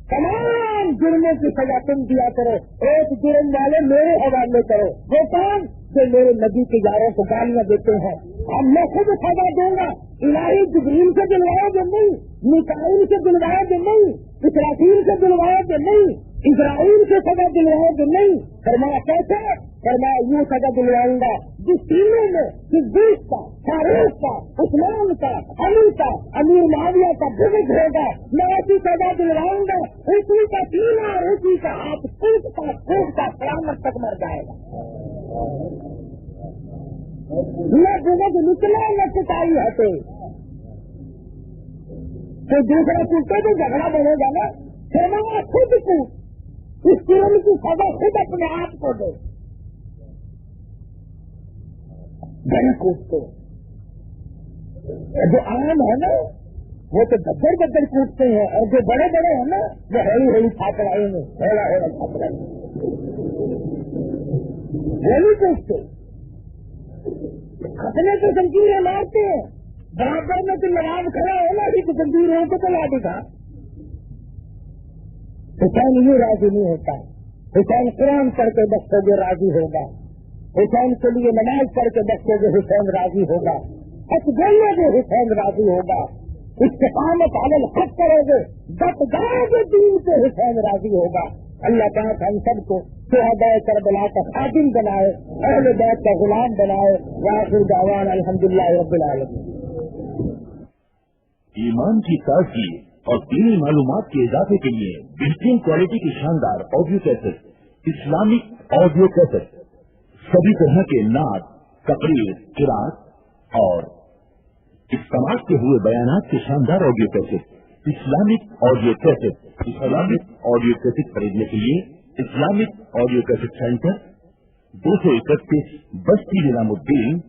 तमाम जुर्मों की सजा तुम दिया करो। एक जुर्म वाले मेरे हवाले करो, वो कौन जो मेरे नबी के यारों को गालियां देते हैं। अब मैं खुद सजा दूंगा। इलाही जिब्रील से दिलवाओगे नहीं, मिकाईल से दिलवाओगे नहीं, इसराफील से दिलवाओगे नहीं, इस्राइल से सजा दिलवाओगे नहीं। फरमाया कैसे? फरमाया यूं सजा दिलवाऊंगा जिस तीनों में सिद्दीक का, फारूक का, उस्मान का, अली का, अमीर मुआविया का बुज़ुर्ग होगा, मैं ऐसी सजा दिलवाऊंगा उसी का सीना और उसी का हाथ टूटता क़यामत तक मर जाएगा। न बुज़ुर्ग निकला न कुटाई हटे। तो दूसरा टूटे तो झगड़ा बनेगा ना। फरमाया खुद कूट, इस जुर्म की सजा खुद अपने आप को दे। बड़े कूटते जो आम है ना वो तो गद्दर गद्दर कूटते हैं, और जो बड़े बड़े हैं ना वो हरी हरी छात्राएं में हेला हेला छात्राएं वो नहीं कूटते। अपने तो जंजीरें मारते हैं, बराबर में तो नवाब खड़ा है ना कि जंजीरों को तो ला दिखा। हुसैन यूँ राजी नहीं होता। हुसैन कुरान पढ़ के बख्शोगे राजी होगा, हुसैन के लिए नमाज पढ़ के बख्शोगे हुसैन राजी होगा, हक बोलोगे हुसैन राजी होगा, इस्तिकामत अलल हक करोगे, डट जाओगे दीन पे हुसैन राजी होगा। अल्लाह पाक हम सबको शुहदाए करबला का खादिम बनाए, अहले बैत का गुलाम बनाए। व आखिर दावाना अल्हम्दुलिल्लाहि रब्बिल आलमीन। ईमान की ताज़गी और दीनी मालूमात के इजाफे के लिए बेहतरीन क्वालिटी की शानदार audio cassette, Islamic audio cassette, सभी तरह के नात, तकरीर, किरात और इस्तेमाल के हुए बयानात के शानदार audio cassette, Islamic audio cassette. Islamic audio cassette खरीदने के लिए इस्लामिक ऑडियो कैसेट सेंटर 231 बस्ती निजामुद्दीन